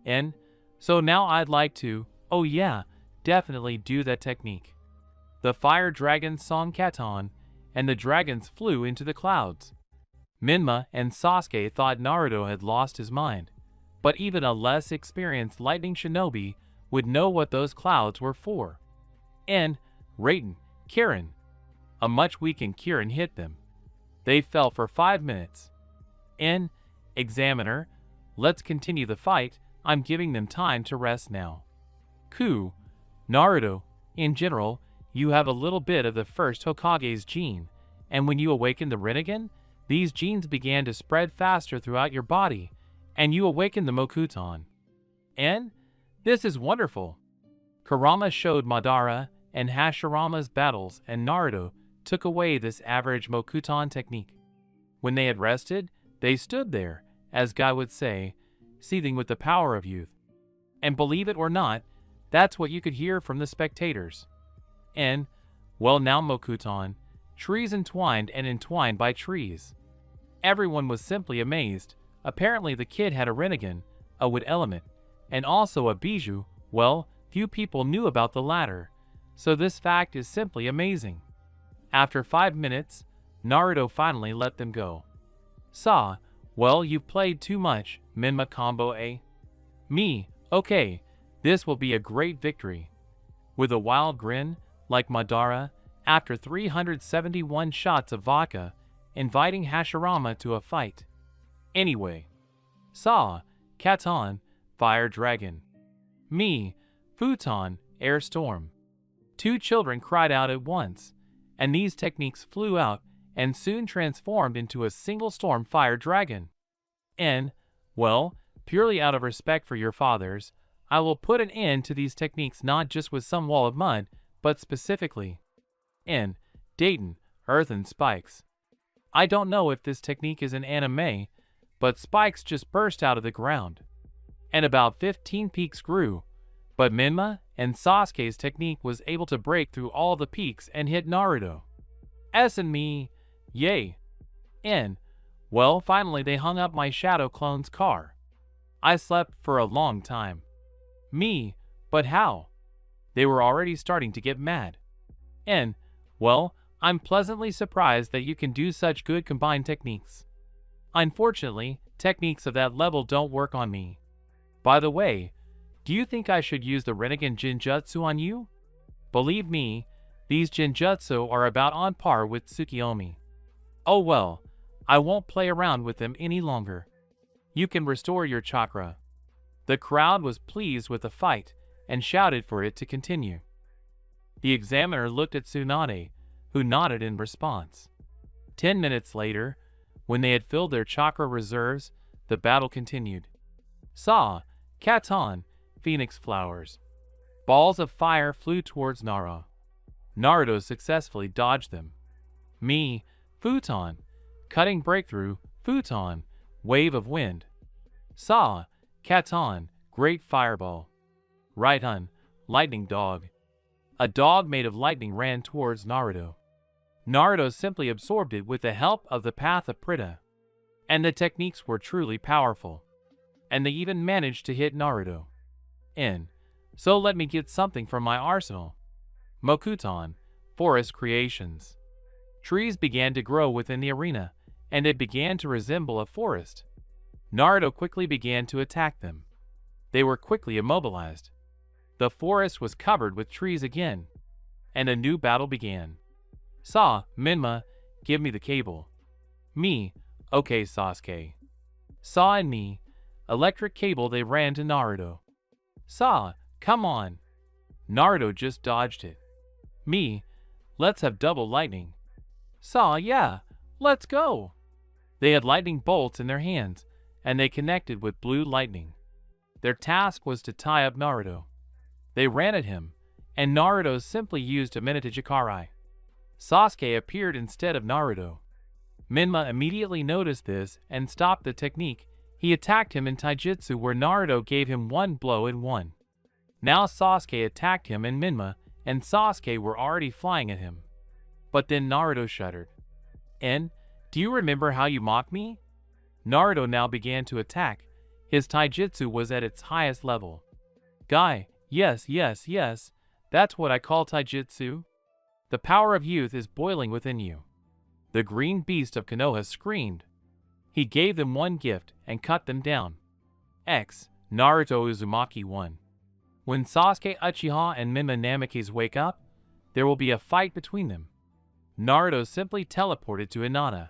And, so now I'd like to, oh yeah, definitely do that technique. The fire dragon song Katon, and the dragons flew into the clouds. Minma and Sasuke thought Naruto had lost his mind, but even a less experienced lightning shinobi would know what those clouds were for. And, Raiden, Kirin. A much weakened Kirin hit them. They fell for 5 minutes. And, Examiner, let's continue the fight. I'm giving them time to rest now. Ku, Naruto, in general, you have a little bit of the first Hokage's gene, and when you awaken the Rinnegan, these genes began to spread faster throughout your body, and you awakened the Mokuton. And this is wonderful. Kurama showed Madara and Hashirama's battles, and Naruto took away this average Mokuton technique. When they had rested, they stood there, as Guy would say, seething with the power of youth. And believe it or not, that's what you could hear from the spectators. And, well, now Mokuton, trees entwined and entwined by trees. Everyone was simply amazed. Apparently the kid had a Rinnegan, a wood element, and also a bijou. Well, few people knew about the latter, so this fact is simply amazing. After 5 minutes, Naruto finally let them go. Sa, well, you've played too much, Minma combo eh? Me, okay, this will be a great victory. With a wild grin, like Madara, after 371 shots of vodka, inviting Hashirama to a fight. Anyway, Sa, Katon, Fire Dragon. Me, Futon, Air Storm. 2 children cried out at once, and these techniques flew out and soon transformed into a single storm fire dragon. And, well, purely out of respect for your fathers, I will put an end to these techniques not just with some wall of mud, but specifically in Dayton, Earth and Spikes. I don't know if this technique is an anime, but spikes just burst out of the ground. And about 15 peaks grew, but Minma and Sasuke's technique was able to break through all the peaks and hit Naruto. S and me, yay. And, well, finally they hung up my Shadow Clone's car. I slept for a long time. Me, but how? They were already starting to get mad. And, well, I'm pleasantly surprised that you can do such good combined techniques. Unfortunately, techniques of that level don't work on me. By the way, do you think I should use the Rinnegan Jinjutsu on you? Believe me, these Jinjutsu are about on par with Tsukiyomi. Oh well, I won't play around with them any longer. You can restore your chakra. The crowd was pleased with the fight and shouted for it to continue. The examiner looked at Tsunade, who nodded in response. 10 minutes later, when they had filled their chakra reserves, the battle continued. Sa, Katon, Phoenix Flowers. Balls of fire flew towards Nara. Naruto successfully dodged them. Me, Futon, Cutting Breakthrough, Futon, Wave of Wind. Sa, Katon, Great Fireball. Right-hun, Lightning Dog. A dog made of lightning ran towards Naruto. Naruto simply absorbed it with the help of the Path of Prita. And the techniques were truly powerful. And they even managed to hit Naruto. So let me get something from my arsenal. Mokuton, Forest Creations. Trees began to grow within the arena, and it began to resemble a forest. Naruto quickly began to attack them. They were quickly immobilized. The forest was covered with trees again, and a new battle began. Sa, Minma, give me the cable. Me, okay Sasuke. Sa and me, electric cable they ran to Naruto. Sa, come on. Naruto just dodged it. Me, let's have double lightning. Sa, yeah, let's go. They had lightning bolts in their hands, and they connected with blue lightning. Their task was to tie up Naruto. They ran at him, and Naruto simply used a Minato-Jikari. Sasuke appeared instead of Naruto. Minma immediately noticed this and stopped the technique. He attacked him in Taijutsu where Naruto gave him one blow and won. Now Sasuke attacked him and Minma and Sasuke were already flying at him. But then Naruto shuddered. And, do you remember how you mocked me? Naruto now began to attack. His Taijutsu was at its highest level. Guy, yes, that's what I call Taijutsu. The power of youth is boiling within you. The green beast of Konoha screamed. He gave them one gift and cut them down. Naruto Uzumaki won. When Sasuke Uchiha and Minma Namikaze wake up, there will be a fight between them. Naruto simply teleported to Hinata.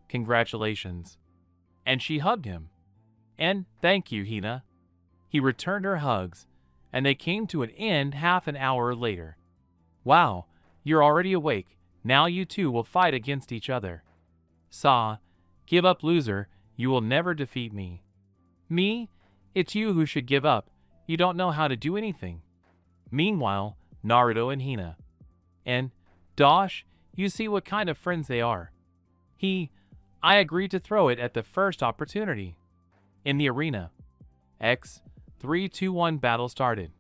Congratulations. And she hugged him. And thank you, Hina. He returned her hugs, and they came to an end half an hour later. Wow, you're already awake. Now you two will fight against each other. Saw, give up, loser, you will never defeat me. Me? It's you who should give up, you don't know how to do anything. Meanwhile, Naruto and Hina. And, Dosh, you see what kind of friends they are. I agreed to throw it at the first opportunity. In the arena. X, 3-2-1 battle started.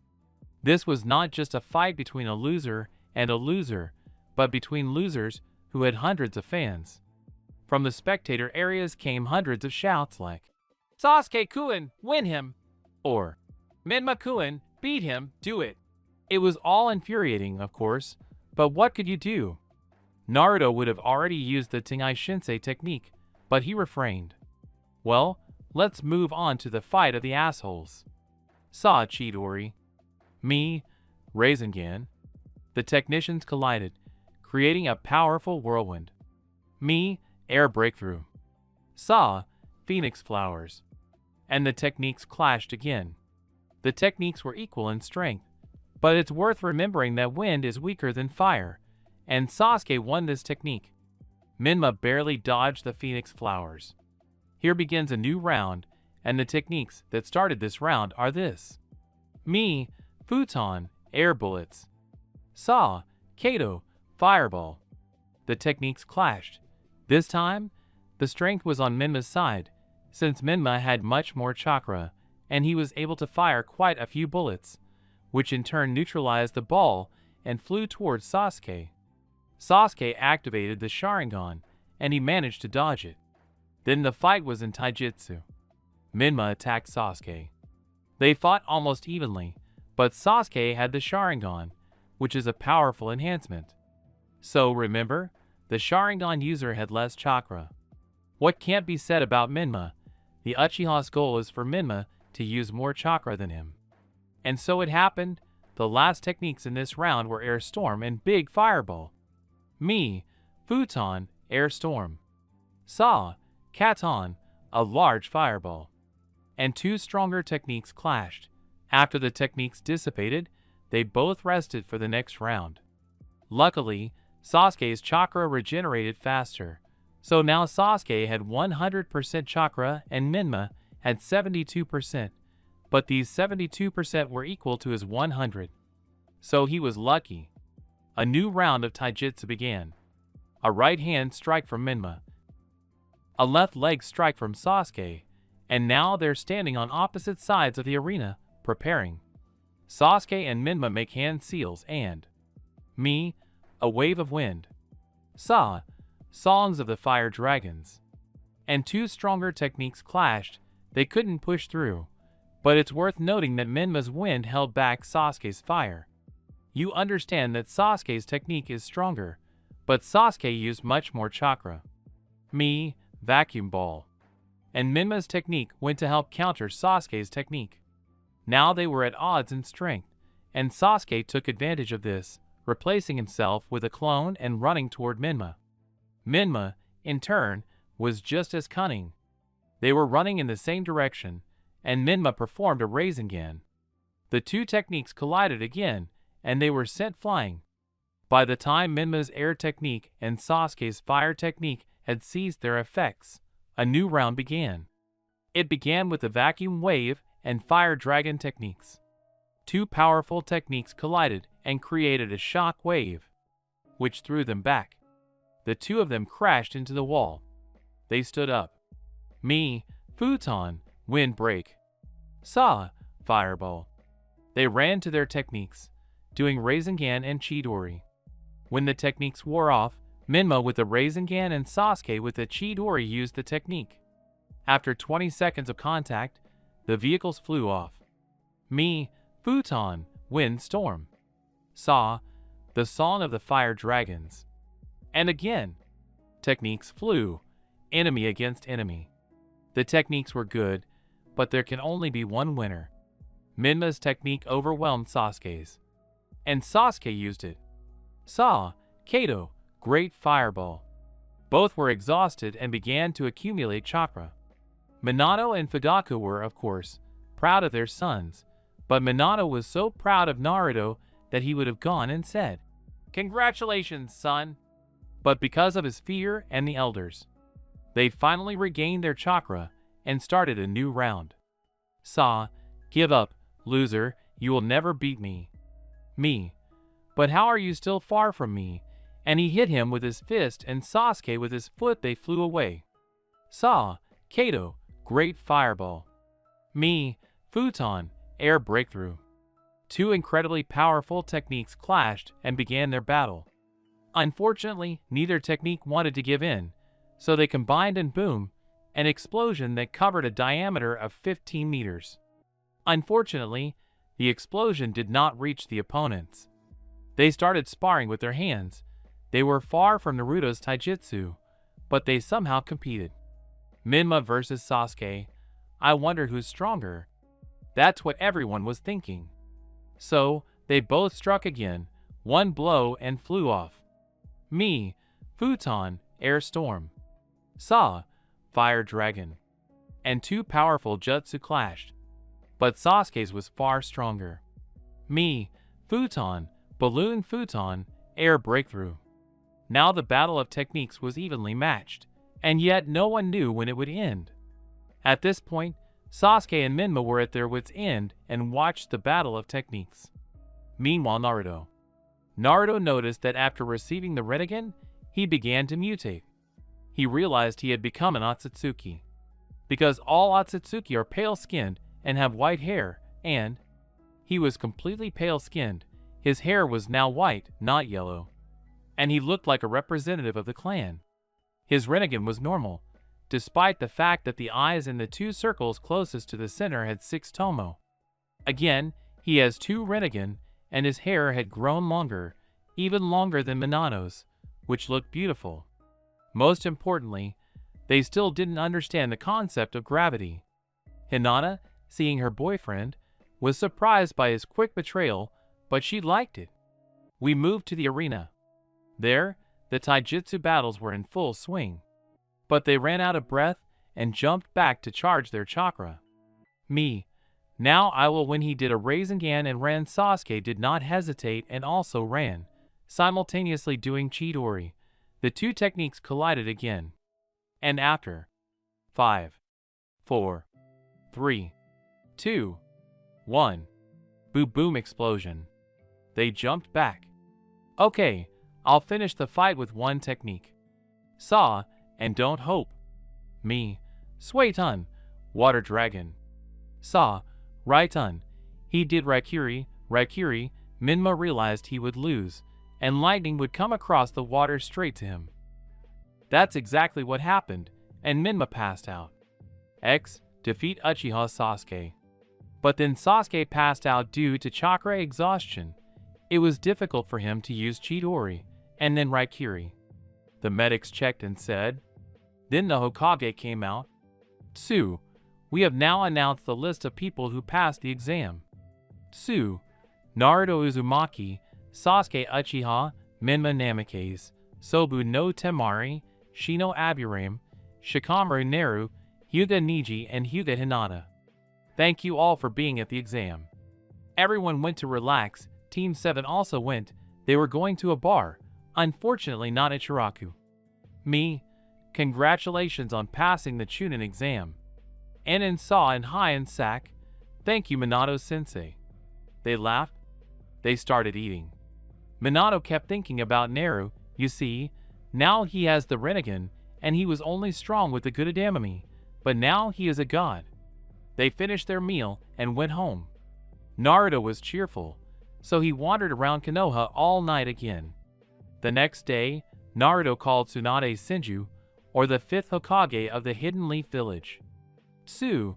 This was not just a fight between a loser and a loser, but between losers who had hundreds of fans. From the spectator areas came hundreds of shouts like, Sasuke-kun, win him! Or, Minma-kun, beat him, do it! It was all infuriating, of course, but what could you do? Naruto would have already used the Tengai Shinsei technique, but he refrained. Well, let's move on to the fight of the assholes. Saw Chidori. Me, Rasengan. The technicians collided, creating a powerful whirlwind. Me, air breakthrough. Saw, phoenix flowers. And the techniques clashed again. The techniques were equal in strength, but it's worth remembering that wind is weaker than fire, and Sasuke won this technique. Minma barely dodged the phoenix flowers. Here begins a new round, and the techniques that started this round are this. Me, futon, air bullets. Saw, Kato, fireball. The techniques clashed. This time, the strength was on Minma's side, since Minma had much more chakra, and he was able to fire quite a few bullets, which in turn neutralized the ball and flew towards Sasuke. Sasuke activated the Sharingan, and he managed to dodge it. Then the fight was in Taijutsu. Minma attacked Sasuke. They fought almost evenly, but Sasuke had the Sharingan, which is a powerful enhancement. So remember, the Sharingan user had less chakra. What can't be said about Minma? The Uchiha's goal is for Minma to use more chakra than him. And so it happened. The last techniques in this round were Air Storm and Big Fireball. Me, Futon, Air Storm. Saw, Katon, a large fireball. And two stronger techniques clashed. After the techniques dissipated, they both rested for the next round. Luckily, Sasuke's chakra regenerated faster, so now Sasuke had 100% chakra and Minma had 72%, but these 72% were equal to his 100. So he was lucky. A new round of Taijutsu began. A right hand strike from Minma, a left leg strike from Sasuke, and now they're standing on opposite sides of the arena, preparing. Sasuke and Minma make hand seals and me, a wave of wind. Saw, songs of the fire dragons. And two stronger techniques clashed. They couldn't push through, but it's worth noting that Minma's wind held back Sasuke's fire. You understand that Sasuke's technique is stronger, but Sasuke used much more chakra. Me, vacuum ball. And Minma's technique went to help counter Sasuke's technique. Now they were at odds in strength, and Sasuke took advantage of this, replacing himself with a clone and running toward Minma. Minma, in turn, was just as cunning. They were running in the same direction, and Minma performed a Rasengan. The two techniques collided again, and they were sent flying. By the time Minma's air technique and Sasuke's fire technique had ceased their effects, a new round began. It began with the vacuum wave and fire dragon techniques. Two powerful techniques collided and created a shock wave, which threw them back. The two of them crashed into the wall. They stood up. Me, futon, wind break. Saw, fireball. They ran to their techniques, doing Rasengan and Chidori. When the techniques wore off, Minma with the Rasengan and Sasuke with the Chidori used the technique. After 20 seconds of contact, the vehicles flew off. Me, futon, wind storm. Saw, the song of the fire dragons. And again, techniques flew, enemy against enemy. The techniques were good, but there can only be one winner. Minma's technique overwhelmed Sasuke's, and Sasuke used it. Saw, Kato, great fireball. Both were exhausted and began to accumulate chakra. Minato and Fudaku were, of course, proud of their sons, but Minato was so proud of Naruto that he would have gone and said, "Congratulations, son!" But because of his fear and the elders, They finally regained their chakra and started a new round. Sa, give up, loser, you will never beat me. Me, but how are you still far from me? And he hit him with his fist and Sasuke with his foot. They flew away. Sa, Kato, great fireball. Me, futon, air breakthrough. Two incredibly powerful techniques clashed and began their battle. Unfortunately, neither technique wanted to give in, so they combined and boom, an explosion that covered a diameter of 15 meters. Unfortunately, the explosion did not reach the opponents. They started sparring with their hands. They were far from Naruto's taijutsu, but they somehow competed. Minma versus Sasuke. I wonder who's stronger. That's what everyone was thinking. So, they both struck again, one blow and flew off. Me, futon, air storm. Sa, fire dragon. And two powerful jutsu clashed. But Sasuke's was far stronger. Me, futon, balloon futon, air breakthrough. Now the battle of techniques was evenly matched, and yet no one knew when it would end. At this point, Sasuke and Minma were at their wits' end and watched the battle of techniques. Meanwhile, Naruto noticed that after receiving the Rinnegan, he began to mutate. He realized he had become an Otsutsuki. Because all Otsutsuki are pale-skinned and have white hair, and he was completely pale-skinned. His hair was now white, not yellow. And he looked like a representative of the clan. His Rinnegan was normal, despite the fact that the eyes in the two circles closest to the center had 6 tomo. Again, he has 2 Rinnegan, and his hair had grown longer, even longer than Minato's, which looked beautiful. Most importantly, they still didn't understand the concept of gravity. Hinata, seeing her boyfriend, was surprised by his quick betrayal, but she liked it. We moved to the arena. There, the taijutsu battles were in full swing. But they ran out of breath and jumped back to charge their chakra. Me, now I will when he did a Rasengan and ran. Sasuke did not hesitate and also ran, simultaneously doing Chidori. The two techniques collided again. And after 5, 4, 3, 2, 1, boom boom explosion. They jumped back. Okay, I'll finish the fight with one technique. Saw, and don't hope. Me, Suiton, water dragon. Saw, Raiton. He did Raikiri. Minma realized he would lose, and lightning would come across the water straight to him. That's exactly what happened, and Minma passed out. X, defeat Uchiha Sasuke. But then Sasuke passed out due to chakra exhaustion. It was difficult for him to use Chidori, and then Raikiri. The medics checked and said. Then the Hokage came out. Tsu, we have now announced the list of people who passed the exam. Tsu, Naruto Uzumaki, Sasuke Uchiha, Minma Namikaze, Sobu no Temari, Shino Aburame, Shikamaru Neru, Hyuga Niji, and Hyuga Hinata. Thank you all for being at the exam. Everyone went to relax. Team 7 also went. They were going to a bar, unfortunately not at Shiraku. Me, congratulations on passing the Chunin exam. Enin Saw and Hi and Sak, thank you Minato-sensei. They laughed. They started eating. Minato kept thinking about Neru. You see, now he has the Rinnegan, and he was only strong with the good Udamami, but now he is a god. They finished their meal and went home. Naruto was cheerful, so he wandered around Konoha all night again. The next day, Naruto called Tsunade Senju, or the 5th Hokage of the Hidden Leaf Village. Tsu,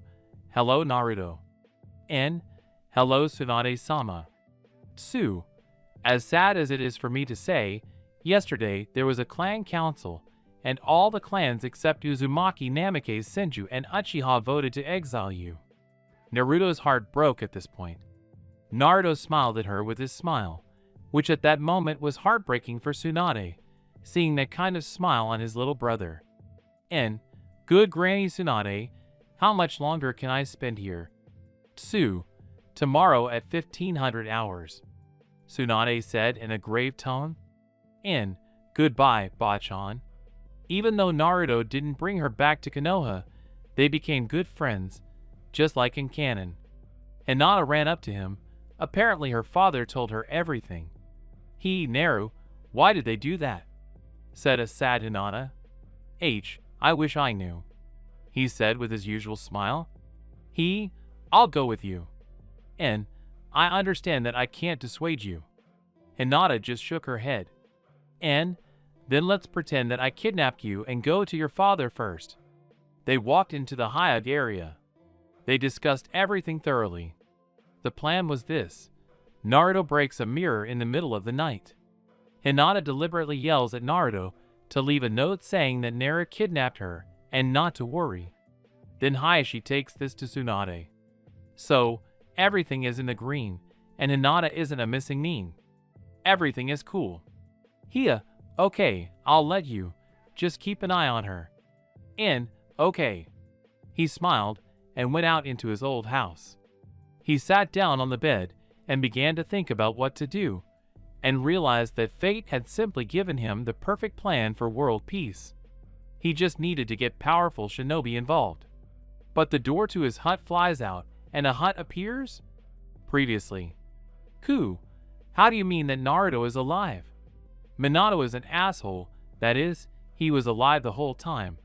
hello Naruto. En, hello Tsunade-sama. Tsu, as sad as it is for me to say, yesterday there was a clan council, and all the clans except Uzumaki, Namikaze, Senju, and Uchiha voted to exile you. Naruto's heart broke at this point. Naruto smiled at her with his smile, which at that moment was heartbreaking for Tsunade, seeing that kind of smile on his little brother. And, good Granny Tsunade, how much longer can I spend here? Tsu, tomorrow at 1500 hours. Tsunade said in a grave tone. And, goodbye, Bachan. Even though Naruto didn't bring her back to Konoha, they became good friends, just like in canon. Hinata ran up to him. Apparently her father told her everything. Naru, why did they do that? Said a sad Hinata. I wish I knew, he said with his usual smile. I'll go with you. And I understand that I can't dissuade you. Hinata just shook her head. And then let's pretend that I kidnapped you and go to your father first. They walked into the Hyuga area. They discussed everything thoroughly. The plan was this. Naruto breaks a mirror in the middle of the night. Hinata deliberately yells at Naruto to leave a note saying that Naru kidnapped her and not to worry. Then Hayashi takes this to Tsunade. So, everything is in the green, and Hinata isn't a missing nin. Everything is cool. Okay, I'll let you. Just keep an eye on her. Okay. He smiled and went out into his old house. He sat down on the bed and began to think about what to do, and realized that fate had simply given him the perfect plan for world peace. He just needed to get powerful shinobi involved. But the door to his hut flies out, and a hut appears? Previously. How do you mean that Naruto is alive? Minato is an asshole, that is, he was alive the whole time.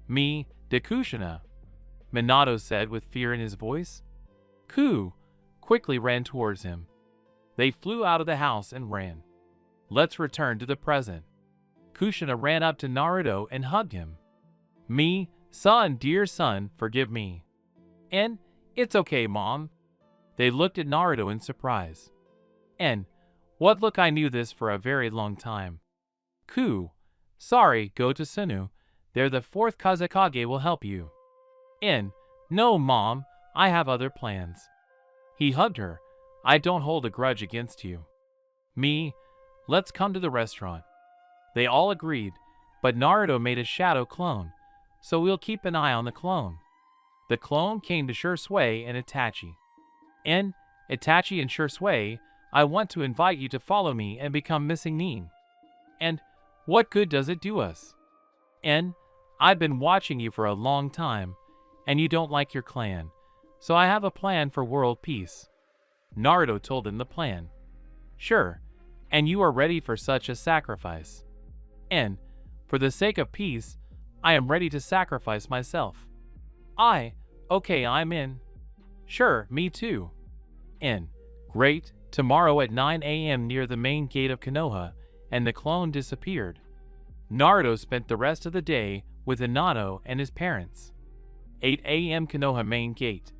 De Kushina, Minato said with fear in his voice. Quickly ran towards him. They flew out of the house and ran. Let's return to the present. Kushina ran up to Naruto and hugged him. Dear son, forgive me. And, it's okay, Mom. They looked at Naruto in surprise. And, what look, I knew this for a very long time. Sorry, go to Sunu. They're the fourth Kazekage will help you. No, Mom, I have other plans. He hugged her. I don't hold a grudge against you. Let's come to the restaurant. They all agreed, but Naruto made a shadow clone, so we'll keep an eye on the clone. The clone came to Shursui and Itachi. Itachi and Shursui, I want to invite you to follow me and become missing nin. And what good does it do us? I've been watching you for a long time, and you don't like your clan, so I have a plan for world peace. Naruto told him the plan. Sure, and you are ready for such a sacrifice. And, for the sake of peace, I am ready to sacrifice myself. Okay, I'm in. Sure, me too. Great, tomorrow at 9 a.m. near the main gate of Konoha, and the clone disappeared. Naruto spent the rest of the day with Hinata and his parents. 8 a.m. Konoha main gate.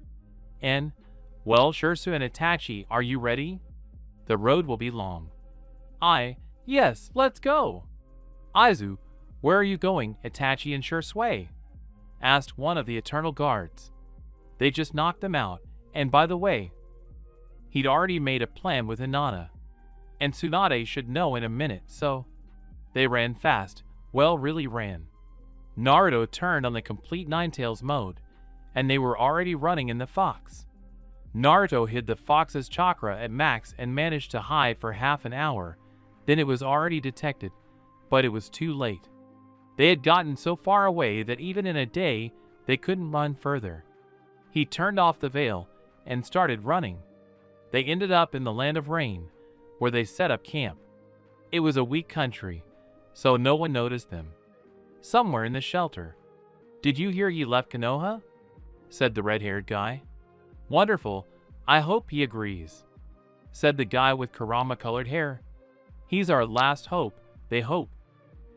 Well, Shursui and Itachi, are you ready? The road will be long. Yes, let's go. Aizu, where are you going, Itachi and Shursui? Asked one of the Eternal Guards. They just knocked them out, and by the way, he'd already made a plan with Hinata. And Tsunade should know in a minute, so... They ran fast, really ran. Naruto turned on the complete Ninetales mode, and they were already running in the fox. Naruto hid the fox's chakra at max and managed to hide for half an hour. Then it was already detected, but it was too late. They had gotten so far away that even in a day, they couldn't run further. He turned off the veil and started running. They ended up in the land of rain, where they set up camp. It was a weak country, so no one noticed them. Somewhere in the shelter. Did you hear you left Konoha? Said the red-haired guy. Wonderful, I hope he agrees. Said the guy with Kurama-colored hair. He's our last hope, they hope.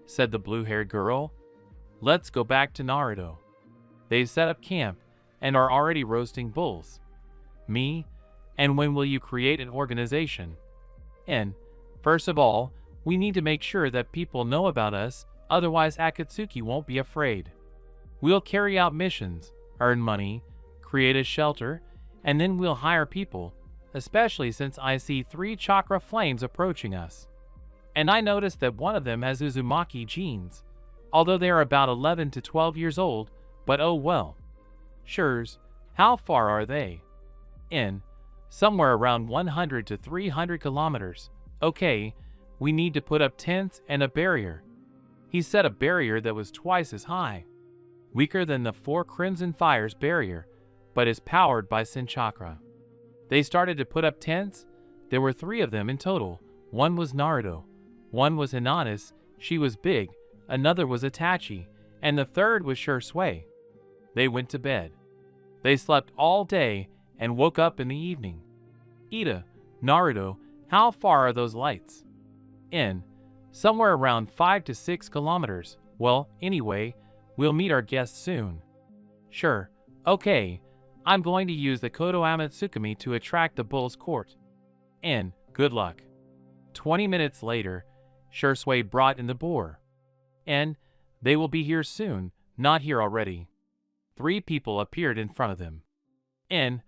Said the blue-haired girl. Let's go back to Naruto. They set up camp and are already roasting bulls. And when will you create an organization? First of all, we need to make sure that people know about us, otherwise Akatsuki won't be afraid. We'll carry out missions, earn money, create a shelter, and then we'll hire people, especially since I see 3 chakra flames approaching us. And I noticed that one of them has Uzumaki genes, although they are about 11 to 12 years old, but oh well. Shurs, how far are they? Somewhere around 100 to 300 kilometers. Okay, we need to put up tents and a barrier. He set a barrier that was twice as high, weaker than the 4 Crimson Fire's barrier, but is powered by Sin Chakra. They started to put up tents. There were 3 of them in total. One was Naruto, one was Hinata's, she was big, another was Itachi, and the third was Shui. They went to bed. They slept all day and woke up in the evening. Ida, Naruto, how far are those lights? In. Somewhere around 5 to 6 kilometers. Well, anyway, we'll meet our guests soon. Sure, okay, I'm going to use the Kodo Amatsukami to attract the bull's court. And good luck. 20 minutes later, Shui brought in the boar. And they will be here soon, not here already. 3 people appeared in front of them. And,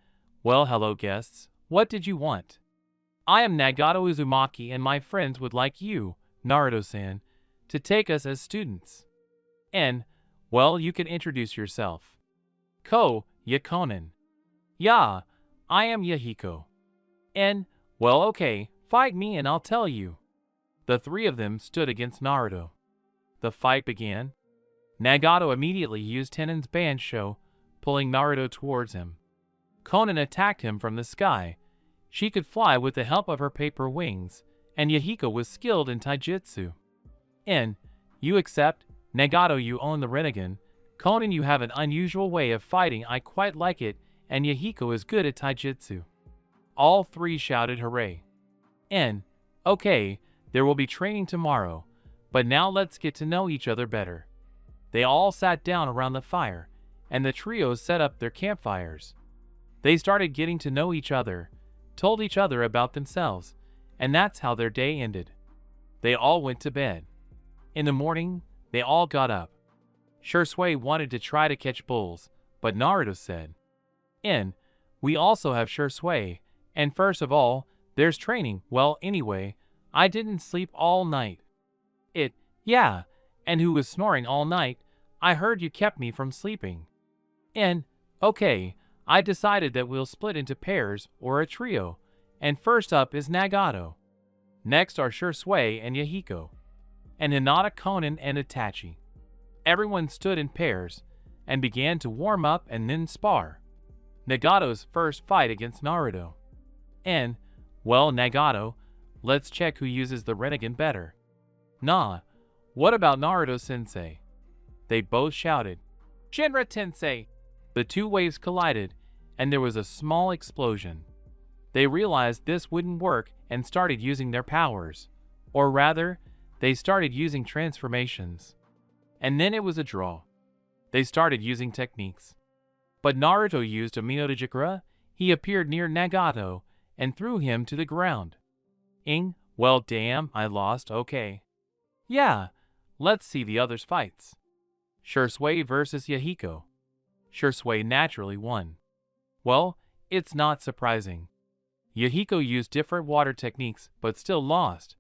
well, hello guests, what did you want? I am Nagato Uzumaki and my friends would like you, Naruto-san, to take us as students. And, well, you can introduce yourself. Yakonen. Yeah, I am Yahiko. And, well, okay, fight me and I'll tell you. The 3 of them stood against Naruto. The fight began. Nagato immediately used Tenen's Bansho, pulling Naruto towards him. Konan attacked him from the sky. She could fly with the help of her paper wings, and Yahiko was skilled in taijutsu. And, you accept, Nagato you own the Rinnegan, Konan you have an unusual way of fighting I quite like it, and Yahiko is good at taijutsu. All 3 shouted hooray. And, okay, there will be training tomorrow, but now let's get to know each other better. They all sat down around the fire, and the trios set up their campfires. They started getting to know each other, told each other about themselves, and that's how their day ended. They all went to bed. In the morning, they all got up. Shui wanted to try to catch bulls, but Naruto said, "In, we also have Shui, and first of all, there's training. Well, anyway, I didn't sleep all night." Yeah, and who was snoring all night? I heard you kept me from sleeping. And, okay, I decided that we'll split into pairs or a trio, and first up is Nagato. Next are Shui and Yahiko, and Hinata, Konan, and Itachi. Everyone stood in pairs and began to warm up and then spar. Nagato's first fight against Naruto. And, well, Nagato, let's check who uses the Rinnegan better. Nah, what about Naruto-sensei? They both shouted, Shinra-tensei! The 2 waves collided, and there was a small explosion. They realized this wouldn't work and started using their powers. Or rather, they started using transformations. And then it was a draw. They started using techniques. But Naruto used a Minotajikura. He appeared near Nagato and threw him to the ground. Well damn, I lost, okay. Yeah, let's see the others' fights. Shui versus Yahiko. Shui naturally won. Well, it's not surprising. Yahiko used different water techniques but still lost.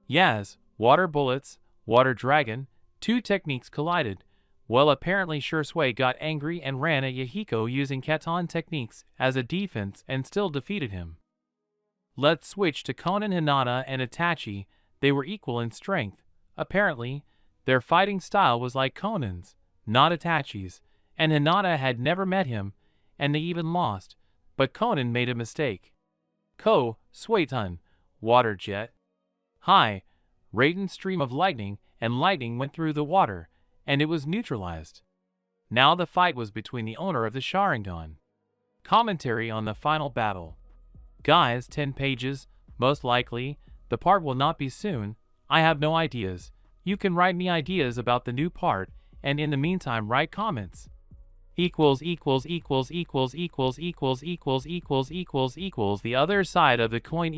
Yaz, water bullets, water dragon, 2 techniques collided. Well, apparently Shui got angry and ran at Yahiko using Katon techniques as a defense and still defeated him. Let's switch to Konan, Hinata, and Itachi. They were equal in strength. Apparently, their fighting style was like Konan's, not Itachi's, and Hinata had never met him, and they even lost, but Konan made a mistake. Suiton, water jet. Hi, Raiden's stream of lightning, and lightning went through the water, and it was neutralized. Now the fight was between the owner of the Sharingan. Commentary on the final battle. Guys, 10 pages, most likely. The part will not be soon. I have no ideas. You can write me ideas about the new part, and in the meantime write comments. The other side of the coin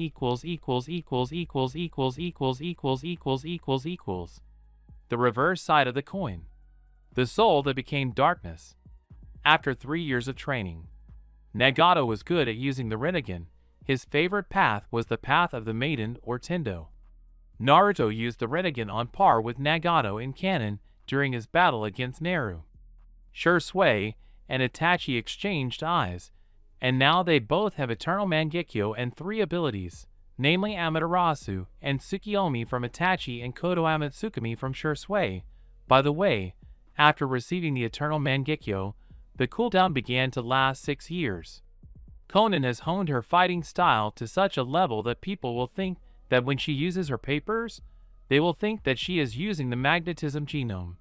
The reverse side of the coin. The soul that became darkness. After 3 years of training, Nagato was good at using the Rinnegan. His favorite path was the path of the maiden or Tendo. Naruto used the Rinnegan on par with Nagato in canon during his battle against Naru. Shui and Itachi exchanged eyes, and now they both have Eternal Mangekyo and 3 abilities. namely Amaterasu and Tsukiyomi from Itachi and Kodo Amatsukami from Shursui. By the way, after receiving the Eternal Mangekyo, the cooldown began to last 6 years. Konan has honed her fighting style to such a level that people will think that when she uses her papers, they will think that she is using the magnetism genome.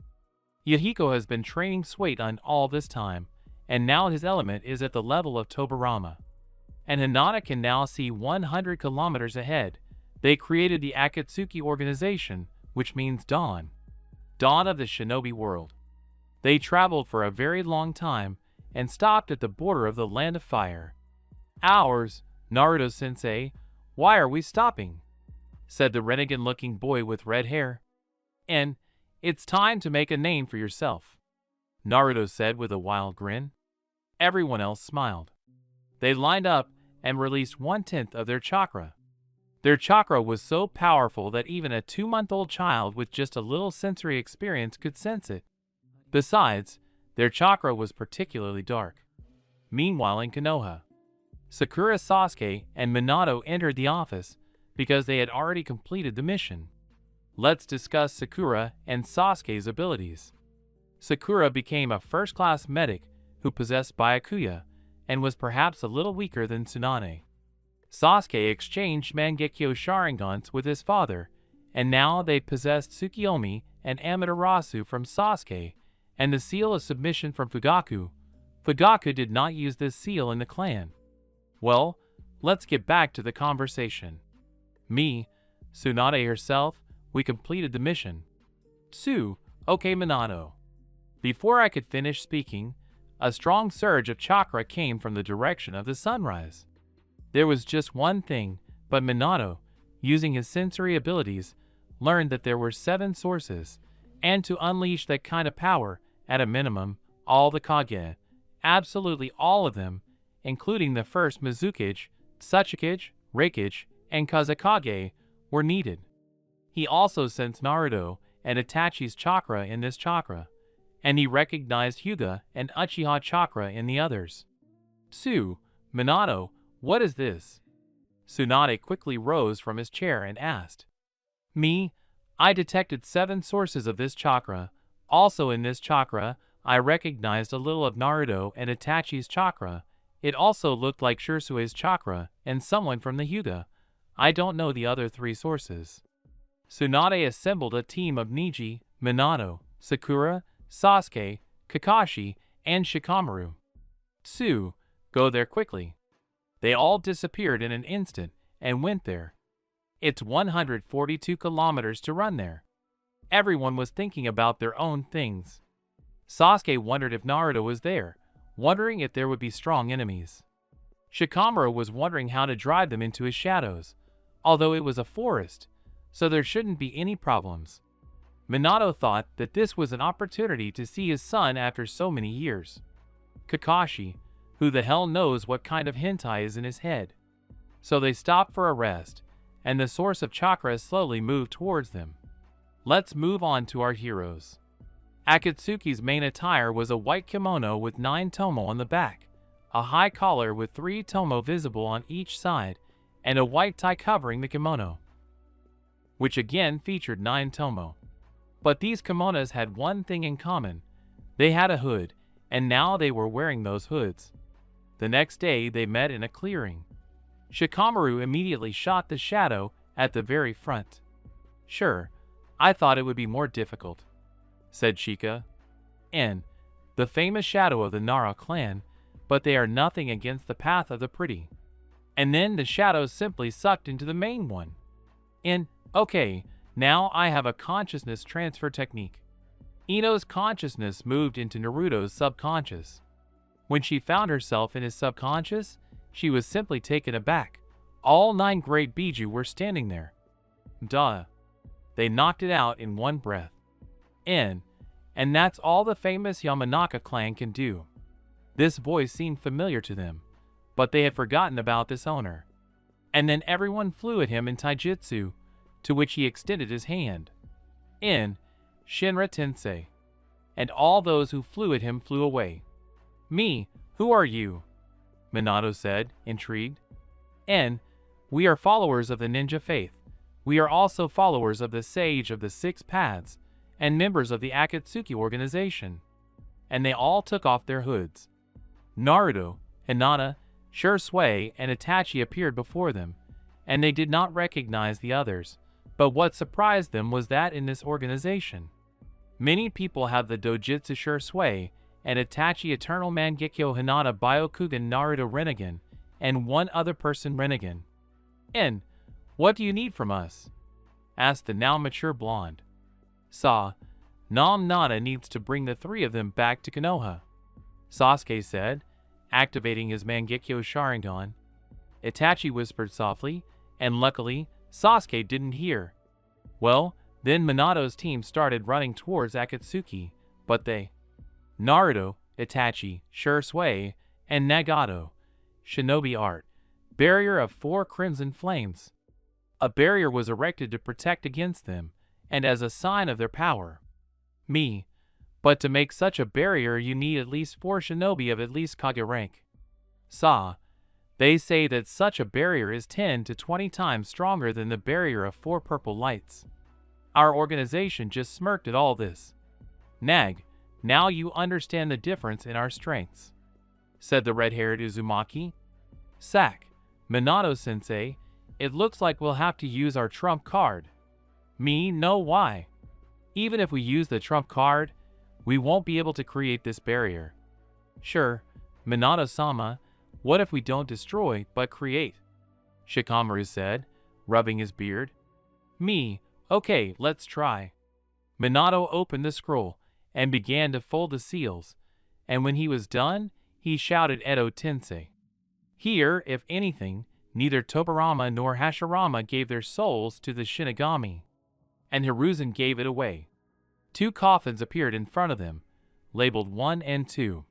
Yahiko has been training Suiton all this time, and now his element is at the level of Tobirama. And Hinata can now see 100 kilometers ahead. They created the Akatsuki organization, which means dawn. Dawn of the shinobi world. They traveled for a very long time and stopped at the border of the Land of Fire. Ours, Naruto-sensei, why are we stopping? Said the renegade-looking boy with red hair. And it's time to make a name for yourself, Naruto said with a wild grin. Everyone else smiled. They lined up and released 1/10 of their chakra. Their chakra was so powerful that even a 2-month-old child with just a little sensory experience could sense it. Besides, their chakra was particularly dark. Meanwhile in Konoha, Sakura, Sasuke, and Minato entered the office because they had already completed the mission. Let's discuss Sakura and Sasuke's abilities. Sakura became a first-class medic who possessed Byakuya and was perhaps a little weaker than Tsunade. Sasuke exchanged Mangekyo Sharingans with his father, and now they possessed Tsukiyomi and Amaterasu from Sasuke and the seal of submission from Fugaku. Fugaku did not use this seal in the clan. Well, let's get back to the conversation. Me, Tsunade herself, we completed the mission. Okay Minato. Before I could finish speaking, a strong surge of chakra came from the direction of the sunrise. There was just one thing, but Minato, using his sensory abilities, learned that there were 7 sources, and to unleash that kind of power, at a minimum, all the Kage, absolutely all of them, including the first Mizukage, Tsuchikage, Reikage, and Kazekage, were needed. He also sensed Naruto and Itachi's chakra in this chakra, and he recognized Hyuga and Uchiha chakra in the others. Minato, what is this? Tsunade quickly rose from his chair and asked. Me, I detected 7 sources of this chakra. Also in this chakra, I recognized a little of Naruto and Itachi's chakra. It also looked like Shursui's chakra and someone from the Hyuga. I don't know the other 3 sources. Tsunade assembled a team of Neji, Minato, Sakura, Sasuke, Kakashi, and Shikamaru. Go there quickly. They all disappeared in an instant and went there. It's 142 kilometers to run there. Everyone was thinking about their own things. Sasuke wondered if Naruto was there, wondering if there would be strong enemies. Shikamaru was wondering how to drive them into his shadows, although it was a forest, so there shouldn't be any problems. Minato thought that this was an opportunity to see his son after so many years. Kakashi, who the hell knows what kind of hentai is in his head. So they stopped for a rest, and the source of chakra slowly moved towards them. Let's move on to our heroes. Akatsuki's main attire was a white kimono with 9 tomo on the back, a high collar with 3 tomo visible on each side, and a white tie covering the kimono, which again featured 9 tomo. But these kimonos had one thing in common. They had a hood, and now they were wearing those hoods. The next day they met in a clearing. Shikamaru immediately shot the shadow at the very front. Sure, I thought it would be more difficult, said Shika. And the famous shadow of the Nara clan, but they are nothing against the path of the pretty. And then the shadows simply sucked into the main one. Okay, now I have a consciousness transfer technique. Ino's consciousness moved into Naruto's subconscious. When she found herself in his subconscious, she was simply taken aback. All 9 great Biju were standing there. Duh. They knocked it out in one breath. And that's all the famous Yamanaka clan can do. This voice seemed familiar to them, but they had forgotten about this owner. And then everyone flew at him in taijutsu, to which he extended his hand. Shinra Tensei. And all those who flew at him flew away. Me, who are you? Minato said, intrigued. We are followers of the ninja faith. We are also followers of the Sage of the Six Paths and members of the Akatsuki organization." And they all took off their hoods. Naruto, Hinata, Shisui, and Itachi appeared before them, and they did not recognize the others. But what surprised them was that in this organization, many people have the Dojutsu Shisui and Itachi Eternal Mangekyo, Hinata Byokugan, Naruto Rinnegan, and one other person Rinnegan. "And what do you need from us?" asked the now mature blonde. Nada needs to bring the three of them back to Konoha," Sasuke said, activating his Mangekyo Sharingan. Itachi whispered softly, and luckily, Sasuke didn't hear. Well, then Minato's team started running towards Akatsuki, but they... Naruto, Itachi, Shisui, and Nagato. Shinobi Art. Barrier of 4 Crimson Flames. A barrier was erected to protect against them, and as a sign of their power. But to make such a barrier you need at least 4 shinobi of at least Kage rank. They say that such a barrier is 10 to 20 times stronger than the barrier of 4 purple lights. Our organization just smirked at all this. "Nag, now you understand the difference in our strengths," said the red-haired Uzumaki. "Minato-sensei, it looks like we'll have to use our trump card." "No, why? Even if we use the trump card, we won't be able to create this barrier." "Sure, Minato-sama, what if we don't destroy, but create?" Shikamaru said, rubbing his beard. Okay, let's try." Minato opened the scroll and began to fold the seals, and when he was done, he shouted Edo Tensei. Here, if anything, neither Tobirama nor Hashirama gave their souls to the Shinigami, and Hiruzen gave it away. 2 coffins appeared in front of them, labeled 1 and 2.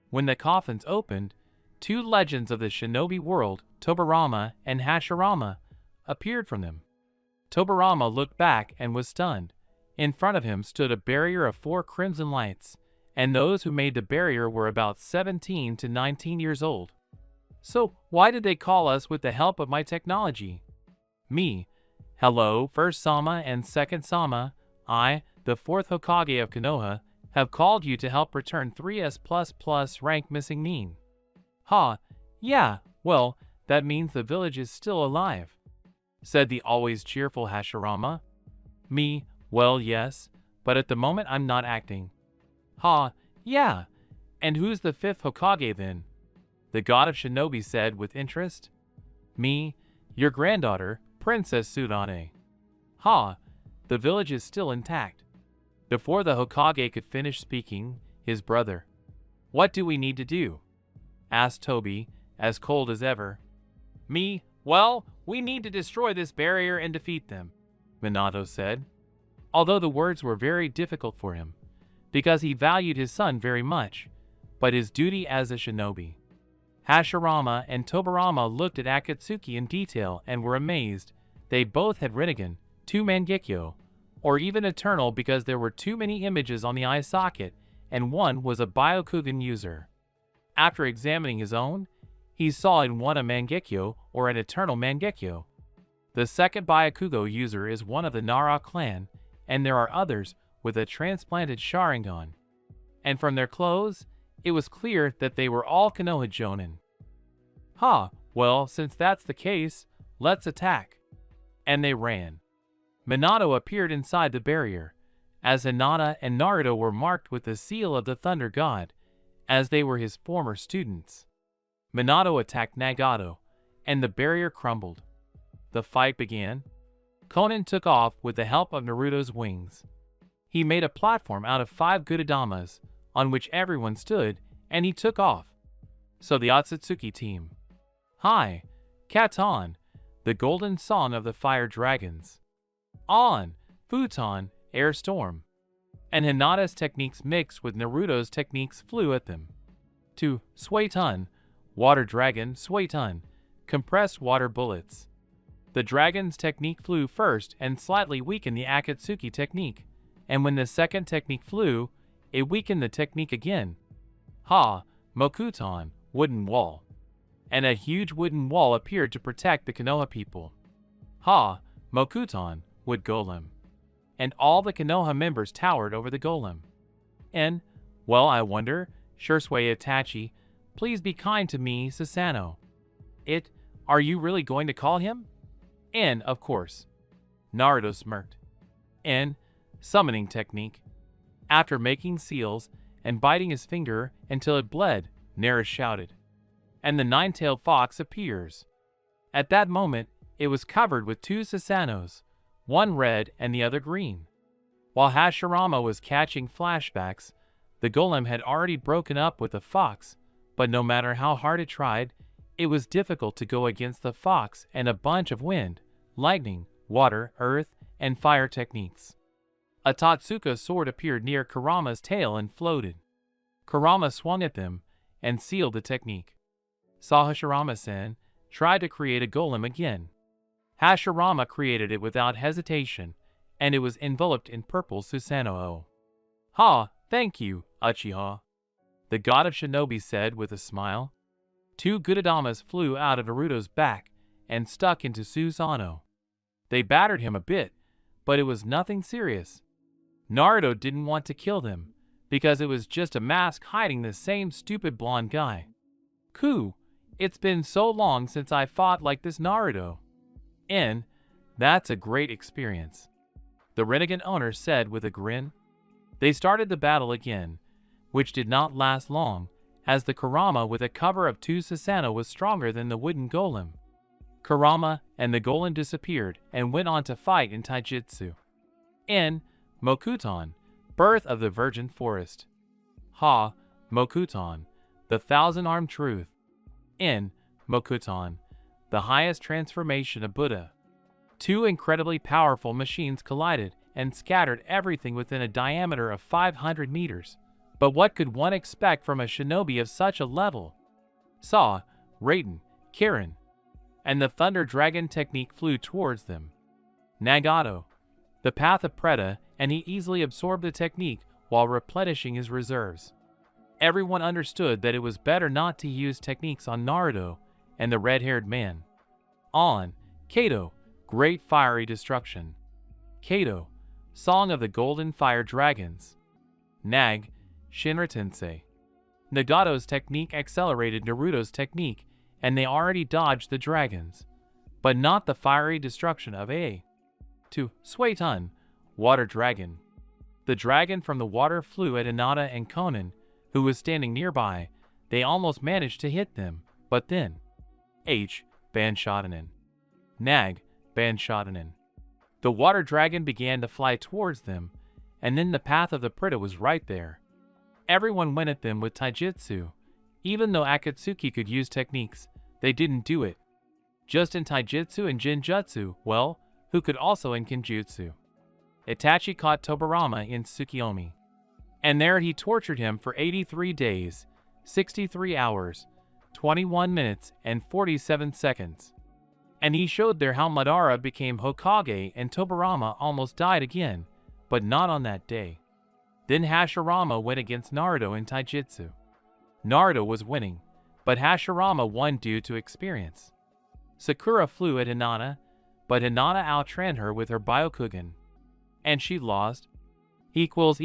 When the coffins opened, 2 legends of the shinobi world, Tobirama and Hashirama, appeared from them. Tobirama looked back and was stunned. In front of him stood a barrier of 4 crimson lights, and those who made the barrier were about 17 to 19 years old. "So, why did they call us with the help of my technology?" "Hello, first Sama and second Sama. I, the 4th Hokage of Konoha, have called you to help return 3S++ rank missing Nin." Yeah, well, that means the village is still alive," said the always cheerful Hashirama. Well, yes, but at the moment I'm not acting." Yeah, and who's the 5th Hokage then?" the god of shinobi said with interest. Your granddaughter, Princess Tsunade." The village is still intact." Before the Hokage could finish speaking, his brother, "What do we need to do?" asked Tobi, as cold as ever. Well, we need to destroy this barrier and defeat them," Minato said, although the words were very difficult for him, because he valued his son very much, but his duty as a shinobi. Hashirama and Tobirama looked at Akatsuki in detail and were amazed. They both had Rinnegan, 2 Mangekyo, or even Eternal because there were too many images on the eye socket, and one was a Byokugan user. After examining his own, he saw in one a Mangekyo or an Eternal Mangekyo. The second Byakugo user is one of the Nara clan, and there are others with a transplanted Sharingan. And from their clothes, it was clear that they were all Konoha Jonin. Well, since that's the case, let's attack. And they ran. Minato appeared inside the barrier, as Hinata and Naruto were marked with the seal of the Thunder God, as they were his former students. Minato attacked Nagato, and the barrier crumbled. The fight began. Konan took off with the help of Naruto's wings. He made a platform out of 5 Gudadamas, on which everyone stood, and he took off. So the Otsutsuki team. Hi, Katon, the golden song of the fire dragons. On, Futon, air storm. And Hinata's techniques mixed with Naruto's techniques flew at them. To Suetun, water dragon, Suetun, compressed water bullets. The dragon's technique flew first and slightly weakened the Akatsuki technique, and when the second technique flew, it weakened the technique again. Mokuton, wooden wall. and a huge wooden wall appeared to protect the Konoha people. Ha, Mokuton, wood golem. And all the Konoha members towered over the golem. And, well, I wonder, Shursui Itachi, please be kind to me, Susanoo. Are you really going to call him? And, of course. Naruto smirked. And, summoning technique. After making seals and biting his finger until it bled, Naruto shouted. And the nine-tailed fox appears. At that moment, it was covered with two Susanoos, one red and the other green. While Hashirama was catching flashbacks, the golem had already broken up with the fox, but no matter how hard it tried, it was difficult to go against the fox and a bunch of wind, lightning, water, earth, and fire techniques. A Totsuka sword appeared near Kurama's tail and floated. Kurama swung at them and sealed the technique. Hashirama-sen tried to create a golem again. Hashirama created it without hesitation, and it was enveloped in purple Susanoo. Ha, thank you, Uchiha, the god of shinobi said with a smile. Two Gudadamas flew out of Naruto's back and stuck into Susanoo. They battered him a bit, but it was nothing serious. Naruto didn't want to kill them, because it was just a mask hiding the same stupid blonde guy. It's been so long since I fought like this, Naruto. And that's a great experience, the renegade owner said with a grin. They started the battle again, which did not last long, as the Kurama with a cover of two Susanoo was stronger than the wooden golem. Kurama and the golem disappeared and went on to fight in taijutsu. In Mokuton, birth of the virgin forest. Ha, Mokuton, the thousand-armed truth. In Mokuton, the highest transformation of Buddha. Two incredibly powerful machines collided and scattered everything within a diameter of 500 meters. But what could one expect from a shinobi of such a level? Saw, Raiden, Kirin, and the Thunder Dragon technique flew towards them. Nagato, the path of Preta, and he easily absorbed the technique while replenishing his reserves. Everyone understood that it was better not to use techniques on Naruto and the red-haired man. On, Kato, Great Fiery Destruction. Kato, Song of the Golden Fire Dragons. Nag, Shinra Tensei. Nagato's technique accelerated Naruto's technique, and they already dodged the dragons, but not the fiery destruction of A. To Suetun, Water Dragon. The dragon from the water flew at Hinata and Konan, who was standing nearby. They almost managed to hit them, but then Banshodanen. Nag, Banshodanen. The water dragon began to fly towards them, and then the path of the Preta was right there. Everyone went at them with taijutsu. Even though Akatsuki could use techniques, they didn't do it. Just in taijutsu and jinjutsu, well, who could also in kenjutsu. Itachi caught Tobirama in Tsukiyomi. And there he tortured him for 83 days, 63 hours, 21 minutes, and 47 seconds. And he showed there how Madara became Hokage and Tobirama almost died again, but not on that day. Then Hashirama went against Naruto in taijutsu. Naruto was winning, but Hashirama won due to experience. Sakura flew at Hinata, but Hinata outran her with her Byokugan. And she lost. Final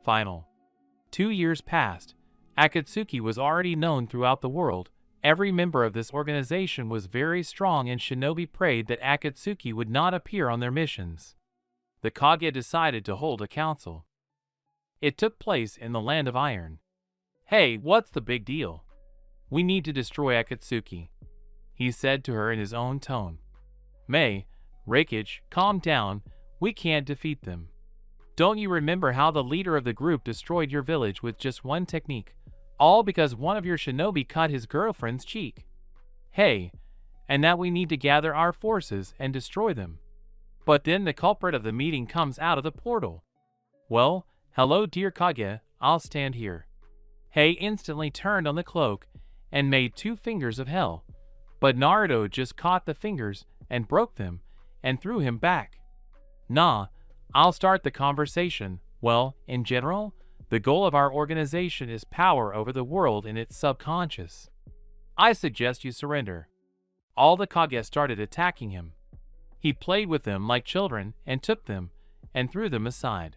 Final. 2 years passed. Akatsuki was already known throughout the world. Every member of this organization was very strong, and shinobi prayed that Akatsuki would not appear on their missions. The Kage decided to hold a council. It took place in the Land of Iron. Hey, what's the big deal? We need to destroy Akatsuki, he said to her in his own tone. May, Raikage, calm down, we can't defeat them. Don't you remember how the leader of the group destroyed your village with just one technique, all because one of your shinobi cut his girlfriend's cheek? Hey, and that we need to gather our forces and destroy them. But then the culprit of the meeting comes out of the portal. Well, hello dear Kage, I'll stand here. Hei instantly turned on the cloak and made 2 fingers of hell, but Naruto just caught the fingers and broke them and threw him back. Nah, I'll start the conversation. Well, in general, the goal of our organization is power over the world in its subconscious. I suggest you surrender. All the Kage started attacking him. He played with them like children and took them and threw them aside.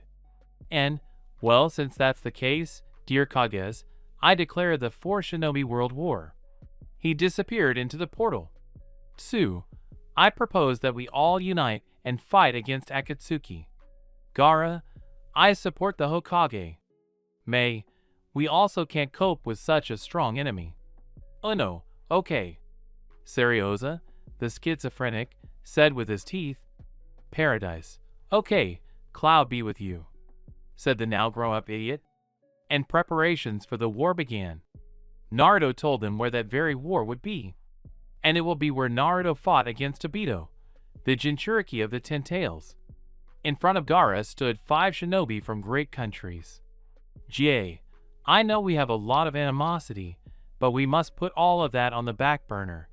And, well, since that's the case, dear Kages, I declare the 4 Shinobi World War. He disappeared into the portal. Tsu, I propose that we all unite and fight against Akatsuki. Gaara, I support the Hokage. Mei, we also can't cope with such a strong enemy. Uno, okay. Serioza, the schizophrenic, said with his teeth. Paradise. Okay, Cloud be with you, said the now grown-up idiot. And preparations for the war began. Naruto told them where that very war would be. And it will be where Naruto fought against Obito, the Jinchuriki of the Ten Tails. In front of Gaara stood 5 shinobi from great countries. Jie, I know we have a lot of animosity, but we must put all of that on the back burner.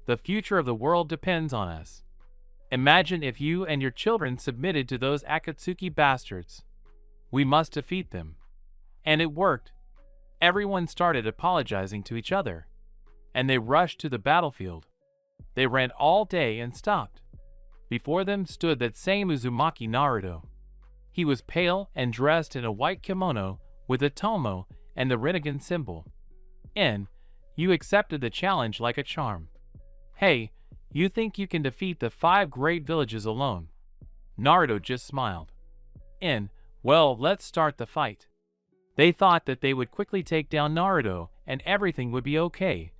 The future of the world depends on us. Imagine if you and your children submitted to those Akatsuki bastards. We must defeat them. And it worked. Everyone started apologizing to each other. And they rushed to the battlefield. They ran all day and stopped. Before them stood that same Uzumaki Naruto. He was pale and dressed in a white kimono with a tomo and the Rinnegan symbol. And you accepted the challenge like a charm. Hey, you think you can defeat the 5 great villages alone? Naruto just smiled. And, well, let's start the fight. They thought that they would quickly take down Naruto and everything would be okay.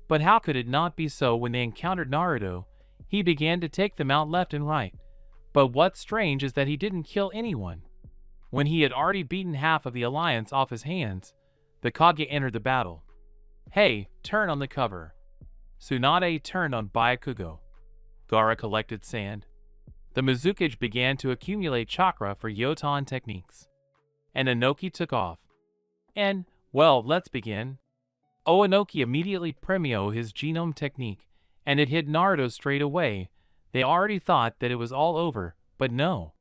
But how could it not be so when they encountered Naruto? He began to take them out left and right. But what's strange is that he didn't kill anyone. When he had already beaten half of the alliance off his hands, the Kage entered the battle. Hey, turn on the cover. Tsunade turned on Byakugo. Gaara collected sand. The Mizukage began to accumulate chakra for Yotan techniques. And Inoki took off. And, well, let's begin. Inoki immediately premio his genome technique, and it hit Naruto straight away. They already thought that it was all over, but no.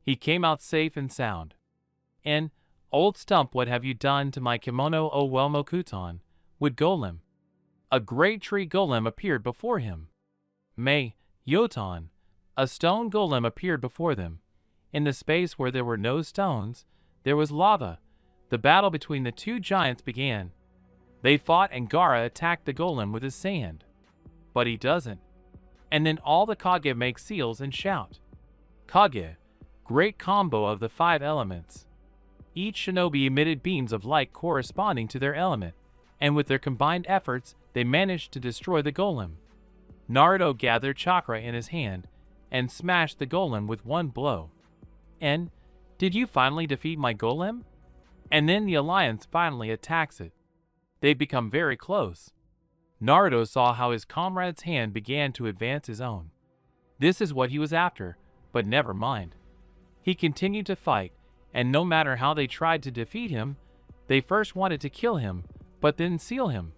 He came out safe and sound. And, old stump, what have you done to my kimono, O Welmokuton? With Golem. A great tree golem appeared before him. Mei, Yotan, a stone golem appeared before them. In the space where there were no stones, there was lava. The battle between the 2 giants began. They fought and Gaara attacked the golem with his sand. But he doesn't. And then all the Kage make seals and shout. Kage, great combo of the 5 elements. Each shinobi emitted beams of light corresponding to their element, and with their combined efforts, they managed to destroy the golem. Naruto gathered chakra in his hand and smashed the golem with one blow. And, did you finally defeat my golem? And then the alliance finally attacks it. They become very close. Naruto saw how his comrade's hand began to advance his own. This is what he was after, but never mind. He continued to fight, and no matter how they tried to defeat him, they first wanted to kill him, but then seal him.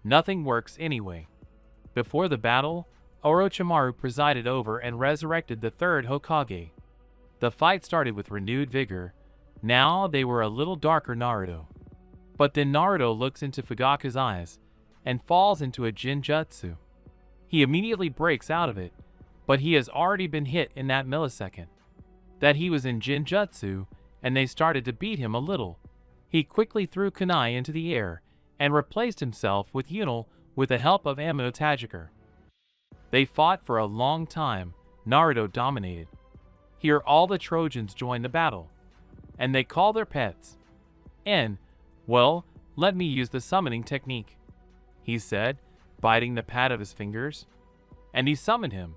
Nothing works anyway. Before the battle, Orochimaru presided over and resurrected the 3rd Hokage. The fight started with renewed vigor. Now they were a little darker Naruto. But then Naruto looks into Fugaku's eyes and falls into a Jinjutsu. He immediately breaks out of it, but he has already been hit in that millisecond. That he was in Jinjutsu, and they started to beat him a little. He quickly threw kunai into the air and replaced himself with Yunel with the help of Amino Tajikar. They fought for a long time. Naruto dominated. Here all the Trojans joined the battle, and they call their pets. And, well, let me use the summoning technique, he said, biting the pad of his fingers. And he summoned him.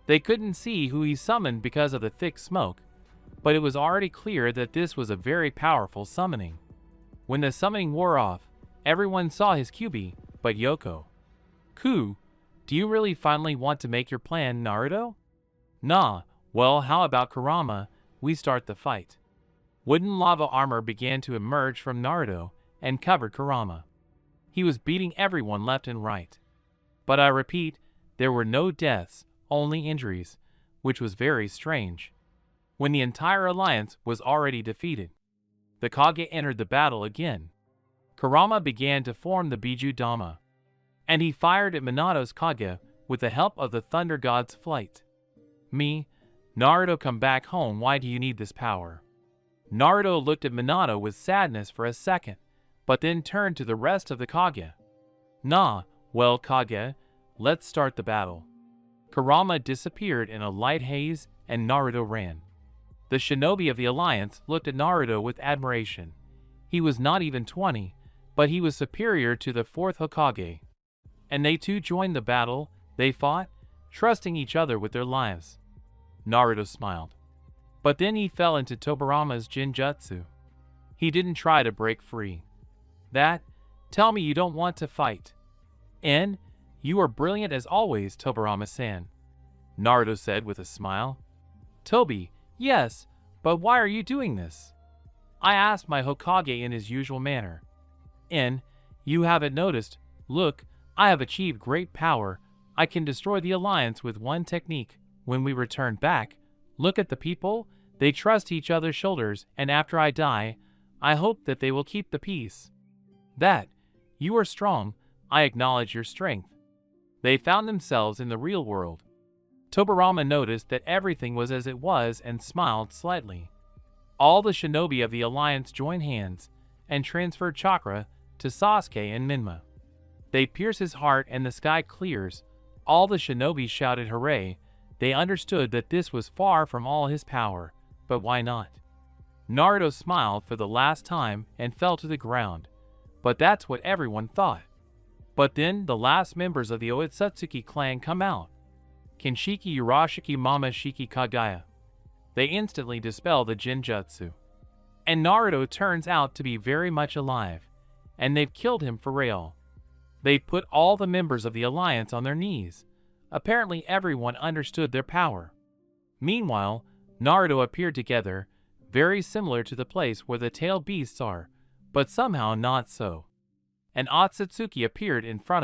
They couldn't see who he summoned because of the thick smoke, but it was already clear that this was a very powerful summoning. When the summoning wore off, everyone saw his Kyuubi, but Yoko. Ku, do you really finally want to make your plan, Naruto? Nah, well, how about Kurama? We start the fight. Wooden lava armor began to emerge from Naruto and covered Kurama. He was beating everyone left and right. But I repeat, there were no deaths, only injuries, which was very strange. when the entire alliance was already defeated. The Kage entered the battle again. Kurama began to form the Biju Dama, and he fired at Minato's Kage with the help of the Thunder God's flight. Me, Naruto, come back home, why do you need this power? Naruto looked at Minato with sadness for a second, but then turned to the rest of the Kage. Nah, well Kage, let's start the battle. Kurama disappeared in a light haze and Naruto ran. The shinobi of the alliance looked at Naruto with admiration. He was not even 20, but he was superior to the fourth Hokage. And they too joined the battle. They fought, trusting each other with their lives. Naruto smiled. But then he fell into Tobirama's Jinjutsu. He didn't try to break free. Tell me you don't want to fight. And you are brilliant as always, Tobirama-san, Naruto said with a smile. Tobi, yes, but why are you doing this? I asked my Hokage in his usual manner. And you haven't noticed, look, I have achieved great power. I can destroy the alliance with one technique. When we return back, look at the people, they trust each other's shoulders, and after I die, I hope that they will keep the peace. You are strong, I acknowledge your strength. They found themselves in the real world. Tobirama noticed that everything was as it was and smiled slightly. All the shinobi of the alliance joined hands and transferred chakra to Sasuke and Minma. They pierce his heart and the sky clears. All the shinobi shouted hooray. They understood that this was far from all his power, but why not? Naruto smiled for the last time and fell to the ground. But that's what everyone thought. But then the last members of the Otsutsuki clan come out. Kinshiki Urashiki Mama Shiki Kagaya. They instantly dispel the Jinjutsu. And Naruto turns out to be very much alive, and they've killed him for real. They put all the members of the alliance on their knees. Apparently everyone understood their power. Meanwhile, Naruto appeared together, very similar to the place where the tailed beasts are, but somehow not so. An Otsutsuki appeared in front of him.